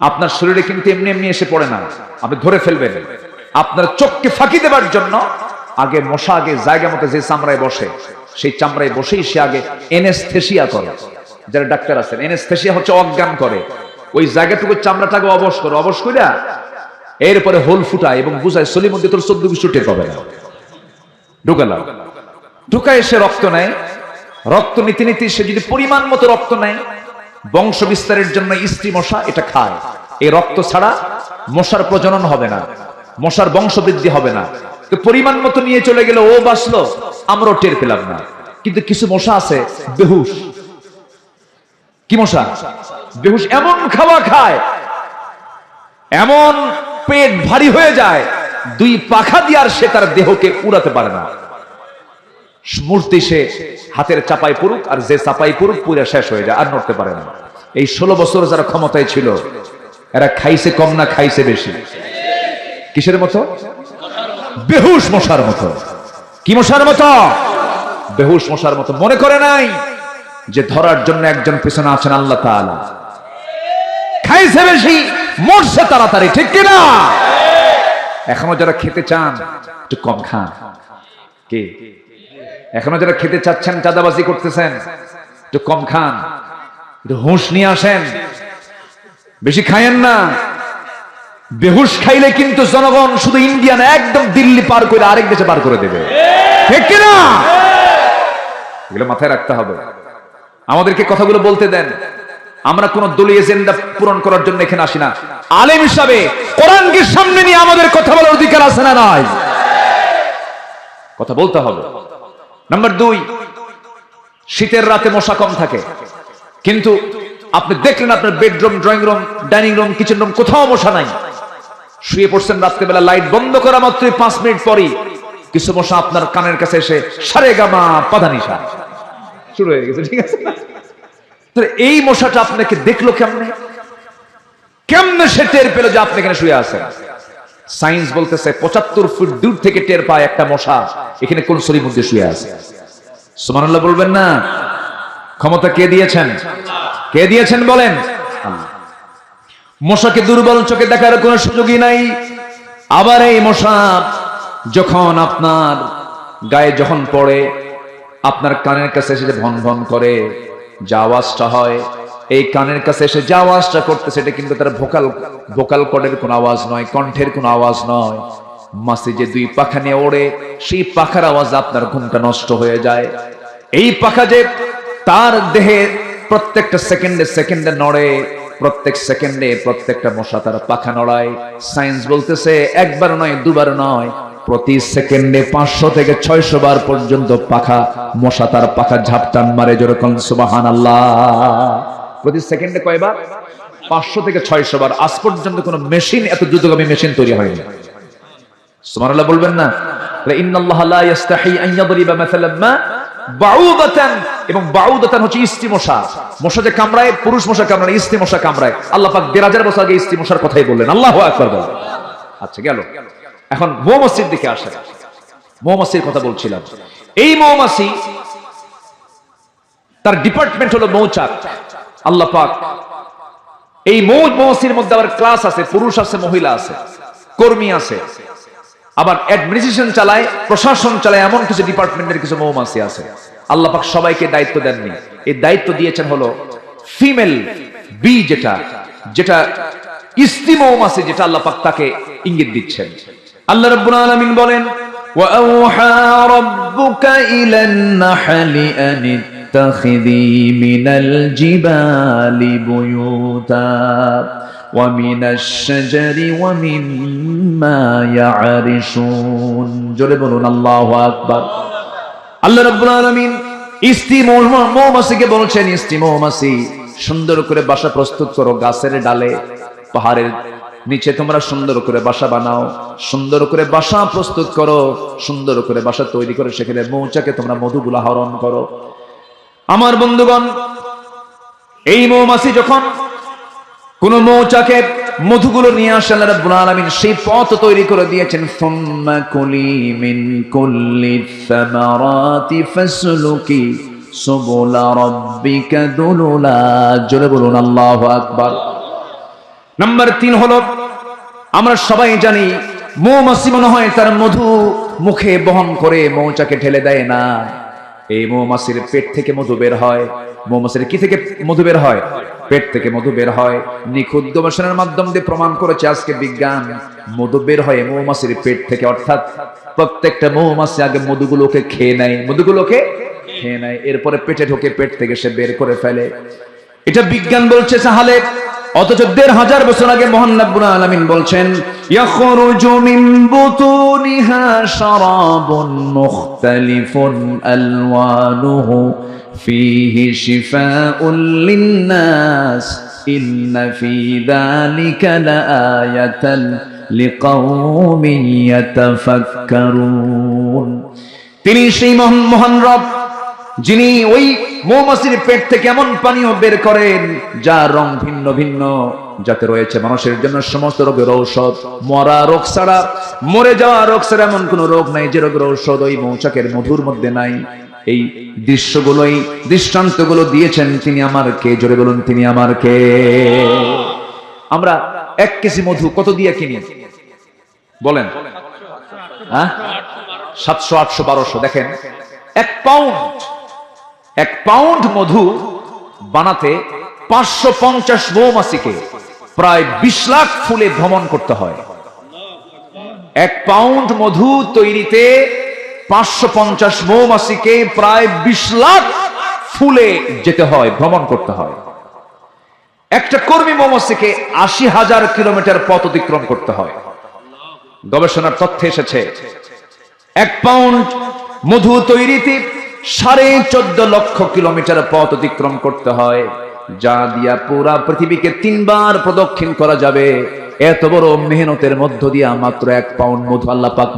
আপনার শরীরে কিন্তু এমনি এমনি এসে পড়ে না, আপনি ধরে ফেলবেন। আপনার চোখকে ফাঁকি দেবার জন্য আগে মশা আগে জায়গা মতো যে চামড়ায় বসে, সেই চামড়ায় বসেই সে আগে এনেস্থেসিয়া করে। যারা ডাক্তার আছেন, এনেস্থেসিয়া হচ্ছে অজ্ঞান করে। ওই জায়গাটুকু চামড়াটাকে অবশ করে, অবশ করে এরপরে হোল ফুটায় এবং বুঝায় সলিমুদ্দি তোর 14 টের পাবে না। ঢুকালাম, ঢুকায় সে রক্ত নেয়। রক্ত নিতে নিতে সে যদি পরিমাণ মতো রক্ত নেয়, বংশ বিস্তারের জন্য স্ত্রী মশা এটা খায়। এই রক্ত ছাড়া মশার প্রজনন হবে না, মশার বংশ বৃদ্ধি হবে না। তো পরিমাণ মতো নিয়ে চলে গেল, ও বাঁচলো, আমরাও টের পেলাম না। কিন্তু কিছু মশা আছে বেহুশ। কি মশা? বেহুশ। এমন খাওয়া খায়, এমন পেট ভারী হয়ে যায়, 2 পাখা দিয়ে আর সে তার দেহকে উড়াতে পারে না। মূর্তি সে হাতের চাপাই পড়ুক আর যে চাপাই পড়ুক পুরো শেষ হয়ে যায়, আর নড়তে পারে না। এই 16 বছর যারা ক্ষমতায় ছিল, এরা খাইছে কম না খাইছে বেশি? কিসের মতো? বেহুশ মশার মতো। কি মশার মতো? বেহুশ মশার মতো। মনে করে নাই যে ধরার জন্য একজন পিছনে আছেন আল্লাহ তাআলা। খাইছে বেশি, মরছে তাড়াতাড়ি, ঠিক কিনা? এখনো যারা খেতে চান একটু কম খান। কি এখনো যারা খেতে চাচ্ছেন, চাঁদাবাজি করতেছেন, একটু কম খান, একটু হুঁশ নিয়ে আসেন, বেশি খায়েন না। বেহুশ খাইলে কিন্তু জনগণ শুধু ইন্ডিয়া না, একদম দিল্লি পার করে আরেক দেশে পার করে দেবে, ঠিক কিনা? এগুলো মাথায় রাখতে হবে। আমাদেরকে কথাগুলো বলতে দেন। আমরা কোন দলীয় এজেন্ডা পূরণ করার জন্য এখানে আসি না। আলেম হিসাবে কোরআনকে সামনে নিয়ে আমাদের কথা বলার অধিকার আছে না নাই? কথা বলতে হবে। নাম্বার 2, শীতের রাতে মশা কম থাকে, কিন্তু আপনি দেখলেন আপনার bedroom, drawing room, dining room, kitchen room কোথাও মশা নাই। শুয়ে পড়ছেন রাত্রেবেলা, লাইট বন্ধ করা মাত্রই 5 মিনিট পরই কিছু মশা আপনার কানের কাছে এসে সারেগামা পাদানিসা শুরু হয়ে গেছে, ঠিক আছে? এই মশাটা আপনাকে দেখলো কেমনে? কেমনে সে টের পেল যে আপনি এখানে শুয়ে আছেন? সায়েন্স বলতেছে 75 ফুট দূর থেকে টের পায় একটা মশা এখানে কোন শরীর মধ্যে শুয়ে আছে। সুবহানাল্লাহ বলবেন না? ক্ষমতা কে দিয়েছেন? কে দিয়েছেন বলেন? মশাকে দুর্বল চোখে দেখার কোনো সুযোগই নাই। আবার এই মশা যখন আপনার গায়ে যখন পড়ে, আপনার কানের কাছে এসে যে ভন ভন করে যে আওয়াজটা হয়, এই কানের কাছে এসে যে আওয়াজটা করতে, সেটা কিন্তু তার ভোকাল কর্ডের কোনো আওয়াজ নয়, কণ্ঠের কোনো আওয়াজ নয়। মাসে যে 2 পাখা নিয়ে ওড়ে, সেই পাখার আওয়াজ আপনার ঘুমটা নষ্ট হয়ে যায়। এই পাখা যে তার দেহে প্রত্যেকটা সেকেন্ডে সেকেন্ডে নড়ে, প্রত্যেক সেকেন্ডে প্রত্যেকটা মশা তার পাখা নড়ায়। সায়েন্স বলতেছে একবার নয়, 2বার নয়, প্রতি সেকেন্ডে 500 থেকে 600 বার পর্যন্ত মশা তার পাখা ঝাপটান মারে, যেরকম সুবহানাল্লাহ। প্রতি সেকেন্ডে কয়বার? 500 থেকে 600 বার। আজ পর্যন্ত কোন মেশিন, এত দ্রুতগামী মেশিন তৈরি হয়নি। সুবহানাল্লাহ বলবেন না? ইন্নাল্লাহা লা ইস্তাহি আন ইয়াদরিবা মাসালাম মা বাউদাতান, এবং বাউদাতান হচ্ছে ইস্তি মশা। মশা যে কামড়ায়, পুরুষ মশা কামড়ায়, ইস্তি মশা কামড়ায়। আল্লাহ পাক 1000 বছর আগে ইস্তি মশার কথাই বললেন। আল্লাহু আকবার বলেন। আচ্ছা গেল, এখন মৌমাছির দিকে আসে। মৌমাছির কথা বলছিলাম। এই মৌমাছি, তার ডিপার্টমেন্ট হলো মৌচাক। আল্লাহ পাক এই মৌমাছির মধ্যে আবার ক্লাস আছে, পুরুষ আছে, মহিলা আছে, কর্মী আছে, আবার অ্যাডমিনিস্ট্রেশন চালায়, প্রশাসন চালায়, এমন কিছু ডিপার্টমেন্টের কিছু মৌমাছি আছে। আল্লাহ পাক সবাইকে দায়িত্ব দেননি। এই দায়িত্ব দিয়েছেন হলো ফিমেল বি, যেটা ইস্তি মৌমাছি, যেটা আল্লাহ পাক তাকে ইঙ্গিত দিচ্ছেন। আল্লাহ রাব্বুল আলামিন বলেন, ওয়া আওহা রাব্বুকা ইলান নাহলি আন ইত্তাখিযি মিনাল জিবালি বুয়ুতা ওয়া মিনাশ শাজারি ওয়া মিম্মা ইয়ারিশুন। জোরে বলুন আল্লাহু আকবার। আল্লাহ রাব্বুল আলামিন ইস্তি মৌমাছিকে বলছেন, ইস্তি মৌমাছি, সুন্দর করে বাসা প্রস্তুত করো, গাছের ডালে, পাহাড়ের নিচে তোমরা সুন্দর করে বাসা বানাও, সুন্দর করে বাসা প্রস্তুত করো, সুন্দর করে বাসা তৈরি করে সেখানে মৌচাকে তোমরা মধুগুলা হরণ করো। আমার বন্ধুগণ, এই মৌমাছি যখন কোন মৌচাকে মধুগুলো নিয়ে আসে, আল্লাহ রাব্বুল আলামিন সেই পথ তৈরি করে দিয়েছেন। সুম্মা কুলি মিন কুল্লি সামারাতি ফাসলুকি সুবুলা রাব্বিকা দুলুলা। জোরে বলুন আল্লাহু আকবার। নাম্বার 3 হলো, আমরা সবাই জানি মৌমাছি মনে হয় তার মধু মুখে বহন করে মৌচাকে ঢেলে দেয় না। এই মৌমাছির পেট থেকে মধু বের হয়। মৌমাছির কি থেকে মধু বের হয়? পেট থেকে মধু বের হয়। নিখুঁত গবেষণার মাধ্যম দিয়ে প্রমাণ করেছে আজকে বিজ্ঞান, মধু বের হয় মৌমাছির পেট থেকে। অর্থাৎ প্রত্যেকটা মৌমাছি আগে মধুগুলোকে খেয়ে নেয়, এরপরে পেটে ঢোকে, পেট থেকে সে বের করে ফেলে। এটা বিজ্ঞান বলছে তাহলে, অথচ 1500 বছর আগে মহান রব্বুল আলামিন বলছেন, ইয়াখরুজু মিন বুতুনিহা শারাবুন মুখতালিফুন আলওয়ানুহু ফীহি শিফাউন লিন-নাস ইন্না ফী যালিকা লাআয়াতান লিকাওমিন ইয়াতাফাক্কারুন। তিনি সেই মহান রব, যিনি ওই মৌমাছির পেট থেকে এমন পানীয় বের করেন যার রং ভিন্ন ভিন্ন, যাতে রয়েছে মানুষের জন্য সমস্ত রোগের ঔষধ। মরা রোগ ছাড়া, মরে যাওয়া রোগ ছাড়া এমন কোন রোগ নাই যে রোগের ঔষধ ওই মৌচাকের মধুর মধ্যে নাই। এই দৃশ্যগুলোই, দৃষ্টান্তগুলো দিয়েছেন তিনি আমার কে। জোরে বলুন তিনি আমার কে। আমরা 1 কেজি মধু কত দিয়ে কিনি বলেন? 700, 800, 1200। দেখেন, 1 পাউন্ড মধু বানাতে 550 মৌমাছিকে প্রায় 20 লাখ ফুলে ভ্রমণ করতে হয়। 1 পাউন্ড মধু তৈরিতে 550 মৌমাছিকে প্রায় 20 লাখ ফুলে যেতে হয়, ভ্রমণ করতে হয়। একটা কর্মী মৌমাছিকে 80,000 কিলোমিটার পথ অতিক্রম করতে হয়। গবেষণার তথ্যে এসেছে 1 পাউন্ড মধু তৈরিতে 14.5 লক্ষ কিলোমিটার পথ অতিক্রম করতে হয়, যা দিয়া পুরা পৃথিবীকে 3 বার প্রদক্ষিণ করা যাবে। এত বড় মেহনতের মধ্য দিয়ে মাত্র 1 পাউন্ড মধু আল্লাহ পাক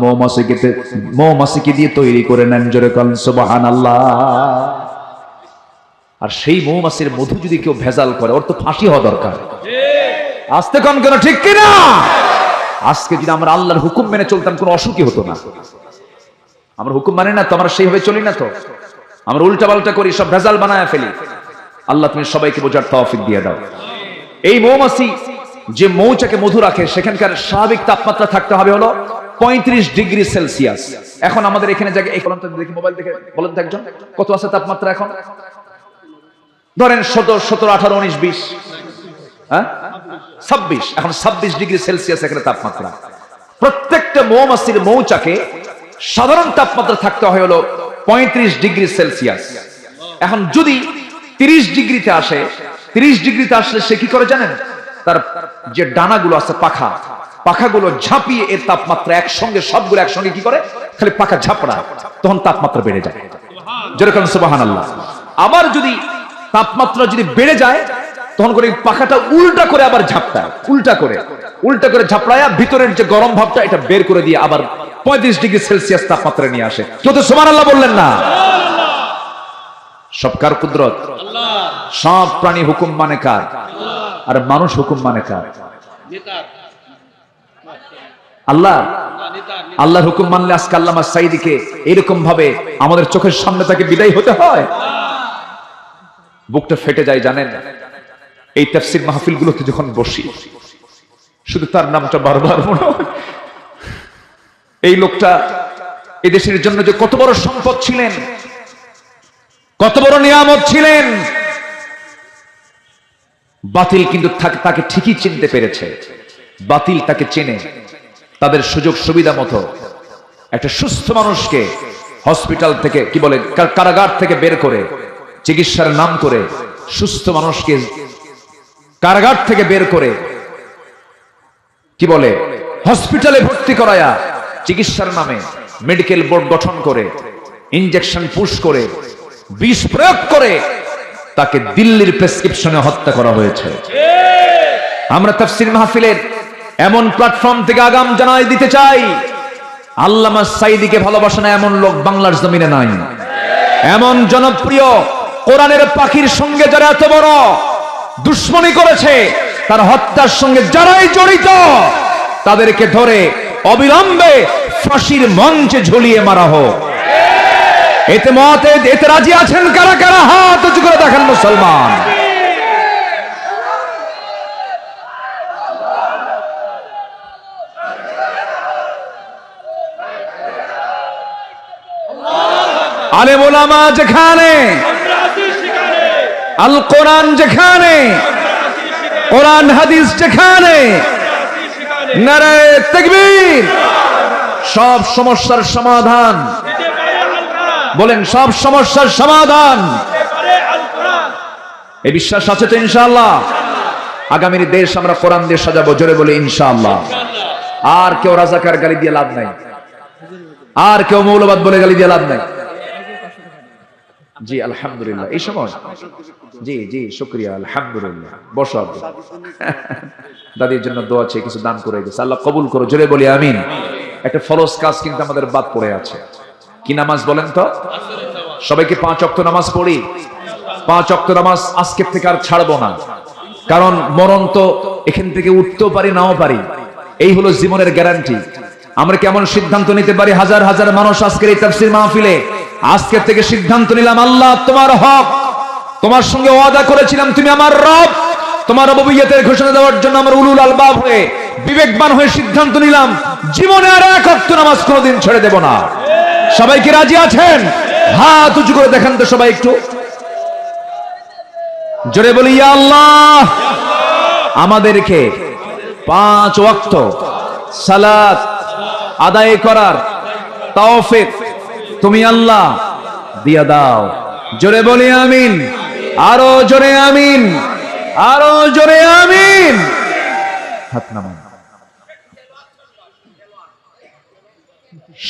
মৌমাছিকে দিয়ে তৈরি করে নেন। জোরে বলেন সুবহানাল্লাহ। আর সেই মৌমাছির মধু যদি কেউ ভেজাল করে, ওর তো ফাঁসি হওয়া দরকার। আস্তে কোন কেন, ঠিক কিনা? আজকে যদি আমরা আল্লাহর হুকুম মেনে চলতাম, কোনো অসুখই হতো না। আমরা হুকুম মানে না তো, আমরা সেইভাবে চলি না তো, আমরা উল্টা পাল্টা করি, সব ভেজাল বানায় ফেলি। আল্লাহ তুমি সবাইকে বোঝার তৌফিক দিয়ে দাও। এই মৌমাছি যে মৌচাকে মধু রাখে, সেখানকার স্বাভাবিক তাপমাত্রা থাকতে হবে হলো 35 ডিগ্রি সেলসিয়াস। এখন আমাদের এখানে জায়গায়, এই কলমটা দেখি, মোবাইল দেখে বলেন তো একজন, কত আছে তাপমাত্রা এখন? ধরেন 17, 18, 19, 20, 26। এখন 26 ডিগ্রি সেলসিয়াস এখানে তাপমাত্রা। প্রত্যেকটা মৌমাছির মৌচাকে সাধারণ তাপমাত্রা থাকতে হয় হলো 35 ডিগ্রি সেলসিয়াস। এখন যদি 30 ডিগ্রিতে আসে, 30 ডিগ্রিতে আসলে সে কি করে জানেন? তার যে ডানাগুলো আছে, পাখা, পাখাগুলো ঝাঁপিয়ে এর তাপমাত্রা একসঙ্গে সবগুলো একসঙ্গে কি করে, খালি পাখা ঝাপড়া, তখন তাপমাত্রা বেড়ে যায়। যেরকম সুবহানাল্লাহ। আবার যদি তাপমাত্রা যদি বেড়ে যায় তখন করে পাখাটা উল্টা করে আবার ঝাপটায়, উল্টা করে ঝাপড়ায় ভিতরের যে গরম ভাবটা এটা বের করে দিয়ে আবার 35 ডিগ্রি সেলসিয়াস তাপমাত্রা নিয়ে আসে। কেউ তো সুবহানাল্লাহ বললেন না? সব কার কুদরত? সব প্রাণী হুকুম মানে কার? আর মানুষ হুকুম মানে কার? আল্লাহ। আল্লাহর হুকুম মানলে আজকে আল্লামা সাঈদীকে এরকম ভাবে আমাদের চোখের সামনে তাকে বিদায় হতে হয়, বুকটা ফেটে যায়। জানেন, এই তাফসীর মাহফিলগুলোতে যখন বসি শুধু তার নামটা বারবার মনে হয়। এই লোকটা এদেশের জন্য যে কত বড় সম্পদ ছিলেন, কত বড় নিয়ামত ছিলেন, বাতিল কিন্তু তাকে ঠিকই চিনতে পেরেছে। বাতিল তাকে চেনে, তাদের সুযোগ সুবিধা মতো একটা সুস্থ মানুষকে হসপিটাল থেকে কি বলে কারাগার থেকে বের করে চিকিৎসার নাম করে সুস্থ মানুষকে কারাগার থেকে বের করে কি বলে হসপিটালে ভর্তি করায়া চিকিৎসার নামে মেডিকেল বোর্ড গঠন করে ইনজেকশন পুশ করে বিষ প্রয়োগ করে তাকে দিল্লির প্রেসক্রিপশনে হত্যা করা হয়েছে। আমরা তাফসীর মাহফিলের এমন প্ল্যাটফর্ম থেকে আগাম জানাই দিতে চাই, আল্লামা সাঈদীকে ভালোবাসে না এমন লোক বাংলার জমিনে নাই। এমন জনপ্রিয় কোরআনের পাখির সঙ্গে যারা এত বড় দুশ্মনী করেছে, তার হত্যার সঙ্গে যারাই জড়িত তাদেরকে ধরে অবিলম্বে ফাঁসির মঞ্চে ঝুলিয়ে মারা হোক। এতে রাজি আছেন কারা কারা? হাত উঁচু করে দেখেন মুসলমান। আলেম ওলামা যেখানে, আল কোরআন যেখানে, কোরআন হাদিস যেখানে, নারে তাকবীর। সব সমস্যার সমাধান বলেন, সব সমস্যার সমাধান এই বিশ্বাস আছে তো ইনশাআল্লাহ? আগামীর দেশ আমরা কোরআন দিয়ে সাজাবো, জোরে বলে ইনশাআল্লাহ। আর কেউ রাজাকার গালি দিয়ে লাভ নাই, আর কেউ মৌলবাদ বলে গালি দিয়ে লাভ নাই। জি আলহামদুলিল্লাহ। এই সময় জি জি শুকরিয়া, আলহামদুলিল্লাহ। বসো। দাদির জন্য দোয়া চেয়ে কিছু দান করে গেছে, আল্লাহ কবুল করো, জোরে বলি আমিন। একটা ফরজ কাজ কিন্তু আমাদের বাদ পড়ে আছে। কি নামাজ বলেন তো? সবাইকে 5 ওয়াক্ত নামাজ পড়ি। 5 ওয়াক্ত নামাজ আজকের থেকে আর ছাড়বো না, কারণ মরণ তো এখান থেকে উঠতেও পারি নাও পারি, এই হলো জীবনের গ্যারান্টি। আমরা কেমন সিদ্ধান্ত নিতে পারি? হাজার হাজার মানুষ আজকের এই তাফসীর মাহফিলে আজকের থেকে সিদ্ধান্ত নিলাম, আল্লাহ তোমার হক, তোমার সঙ্গে ওয়াদা করেছিলাম তুমি আমার রব, তোমার রুবুবিয়্যতের ঘোষণা দেওয়ার জন্য আমরা উলুল আলবাব হয়ে বিবেকবান হয়ে সিদ্ধান্ত নিলাম জীবনে আর 1 ওয়াক্ত নামাজ কোনোদিন ছেড়ে দেব না। সবাই কি রাজি আছেন? হাত উঁচু করে দেখেন তো সবাই একটু, জোরে বলি ইয়া আল্লাহ। আমাদেরকে 5 ওয়াক্ত সালাত আদায় করার তৌফিক তুমি আল্লাহ দিয়া দাও, জোরে বলি আমিন। আরো জোরে আমিন, আরো জোরে আমিন। হাত নামান।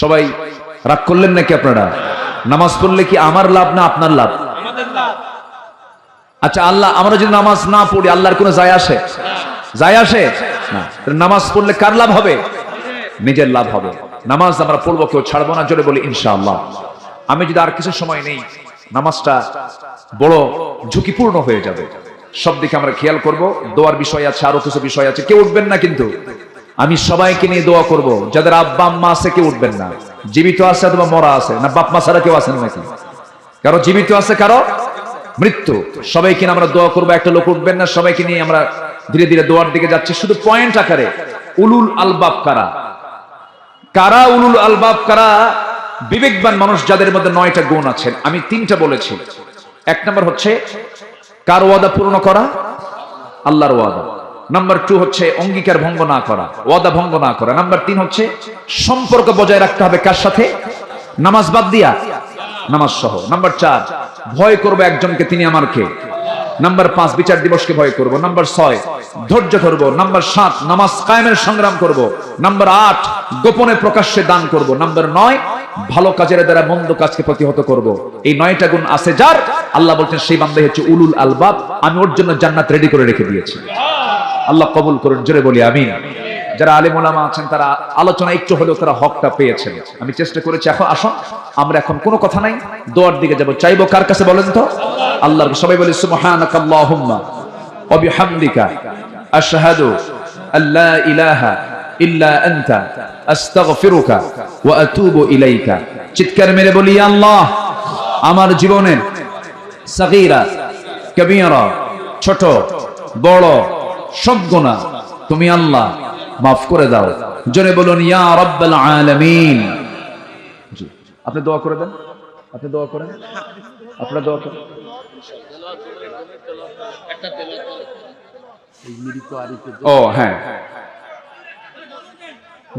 সবাই রাগ করলেন নাকি আপনারা? নামাজ পড়লে কি আমার লাভ না আপনার লাভ? আচ্ছা, আল্লাহ আমরা যদি নামাজ না পড়ি আল্লাহর কোনো যায় আসে? যায় আসে না। নামাজ পড়লে কার লাভ হবে? নিজের লাভ হবে। নামাজ আমরা পড়বো, কেউ ছাড়বো না, জোরে বলি ইনশাআল্লাহ। আমি যদি আর কিছু সময় নেই, নামাজটা বড় ঝুঁকিপূর্ণ হয়ে যাবে। সব দিকে আমরা খেয়াল করব। দোয়ার বিষয় আছে, আরো কিছু বিষয় আছে, কেউ উঠবেন না কিন্তু। আমি সবাইকে নিয়ে দোয়া করব। যাদের আব্বা আম্মা আছে কেউ উঠবেন না, জীবিত আছে অথবা মরা আছে, না বাপ মা ছাড়া কেউ আছেন নাকি? কারো জীবিত আছে, কারো মৃত্যু। সবাইকে নিয়ে আমরা দোয়া করবো। একটা লোক উঠবেন না, সবাইকে নিয়ে আমরা ধীরে ধীরে দোয়ার দিকে যাচ্ছি। শুধু পয়েন্ট আকারে উলুল আলবাব কারা? কারা উলুল আলবাব কারা? বিবেকবান মানুষ যাদের মধ্যে 9টা গুণ আছে। আমি 3টা বলেছি। 1 নম্বর হচ্ছে কার ওয়াদা পূর্ণ করা? আল্লাহর ওয়াদা। নাম্বার 2 হচ্ছে অঙ্গীকার ভঙ্গ না করা, ওয়াদা ভঙ্গ না করা। নাম্বার 3 হচ্ছে সম্পর্ক বজায় রাখতে হবে কার সাথে? নামাজ বাদ দিয়া, নামাজ সহ। নাম্বার 4 ভয় করবে একজনকে, তিনি আমার কে? নাম্বার 5 বিচার দিবসকে ভয় করব। নাম্বার 6 ধৈর্য ধরব। নাম্বার 7 নামাজ কায়েমের সংগ্রাম করব। নাম্বার 8 গোপনে প্রকাশ্যে দান করব। নাম্বার 9 ভালো কাজের দ্বারা মন্দ কাজকে প্রতিহত করব। এই 9টা গুণ আছে যার, আল্লাহ বলছেন সেই বান্দা হচ্ছে উলুল আলবাব, আমি ওর জন্য জান্নাত রেডি করে রেখে দিয়েছি। আল্লাহ কবুল করুন, জোরে বলি আমিন। যারা আলেম ওলামা আছেন তারা আলোচনা একটু হলেও তারা হকটা পেয়েছেন। আমি চেষ্টা করেছি। এখন আসুন আমরা এখন কোনো কথা নাই, দোয়ার দিকে যাব। চাইবো কার কাছে বলেন তো? আল্লাহর। সবাই বলি সুবহানাকাল্লাহুম্মা ওয়া বিহামদিকা আশহাদু আল্লা ইলাহা ইল্লা আনতা আস্তাগফিরুকা ওয়া আতুবু ইলাইকা। চিৎকার মেরে বলি আল্লাহ, আমার জীবনের সাগীরা কবীরা, ছোট বড় সব গুনাহ তুমি আল্লাহ মাফ করে দাও। জোরে বলুন ইয়া রাব্বাল আলামিন। জি, আপনি দোয়া করে দেন, আপনি দোয়া করেন, আপনারা দোয়া করেন। ও হ্যাঁ,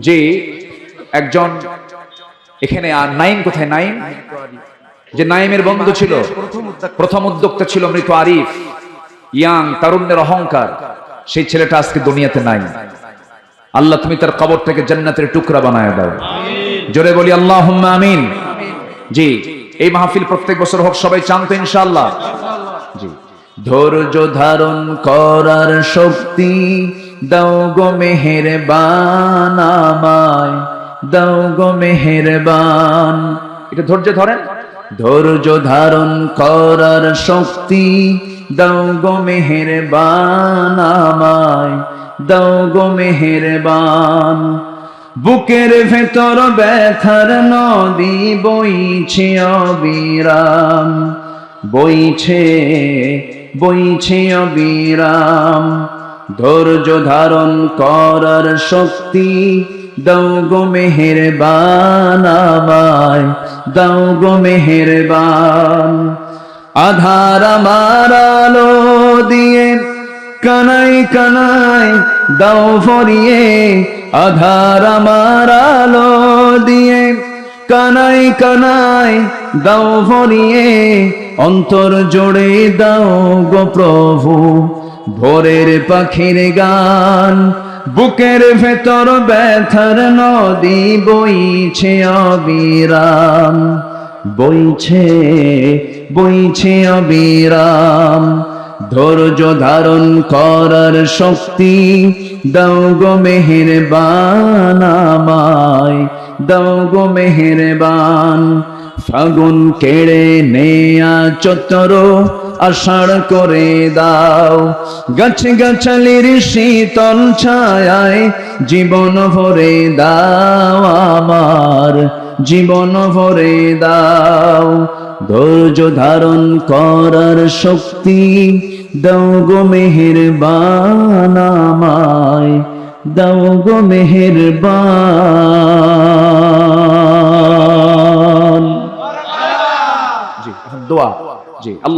জি, একজন এখানে নাইম কোথায়? নাইম, যে নাইমের বন্ধু ছিল, প্রথম উদ্যোক্তা ছিল মৃত আরিফ, ইয়াং, তারুণ্যের অহংকার, সেই ছেলেটা আজকে দুনিয়াতে নাই। আল্লাহ তুমি তার কবরটাকে জান্নাতের টুকরা বানায় দাও। জোরে বলি আল্লাহুম্মা আমিন। জি, এই মাহফিল প্রত্যেক বছর হোক, সবাই চান তো ইনশাআল্লাহ? জি। ধৈর্য ধারণ করার শক্তি দাও গো মেহেরবান আমায়, দাও গো মেহেরবান। এটা ধৈর্য ধরেন। ধৈর্য ধারণ করার শক্তি দাও গো মেহেরবান আমায়, দাও গো মেহেরবান। বুকের ভেতর ব্যথার নদী বইছে অবিরাম, বইছে বইছে অবিরাম। ধৈর্য ধারণ করার শক্তি দাও গো মেহেরবান আমায়, দাও গো মেহেরবান। আধার আমার আলো দিয়ে কানাই কানাই দাও ভরিয়ে, আধার আমার আলো দিয়ে কানাই কানাই দাও ভরিয়ে। অন্তর জোড়ে দাও গো প্রভু ভোরের পাখির গান। বুকের ভেতর ব্যথার নদী বইছে অবিরাম, বইছে বইছে অবিরাম। ধৈর্য ধারণ করার শক্তি দাও গো মেহেরবান আমায়, দাও গো মেহেরবান। ফাগুন কেড়ে নেয়া চতর আষাঢ় করে দাও, গাছে গাছালির শীতল ছায়ায় জীবন ভরে দাও আমার, জীবন ভরে দাও। ধৈর্য ধারণ করার শক্তি দাও গো মেহেরবান আমায়, দাও গো মেহেরবান। জি, দোয়া। জি, আল্লাহ।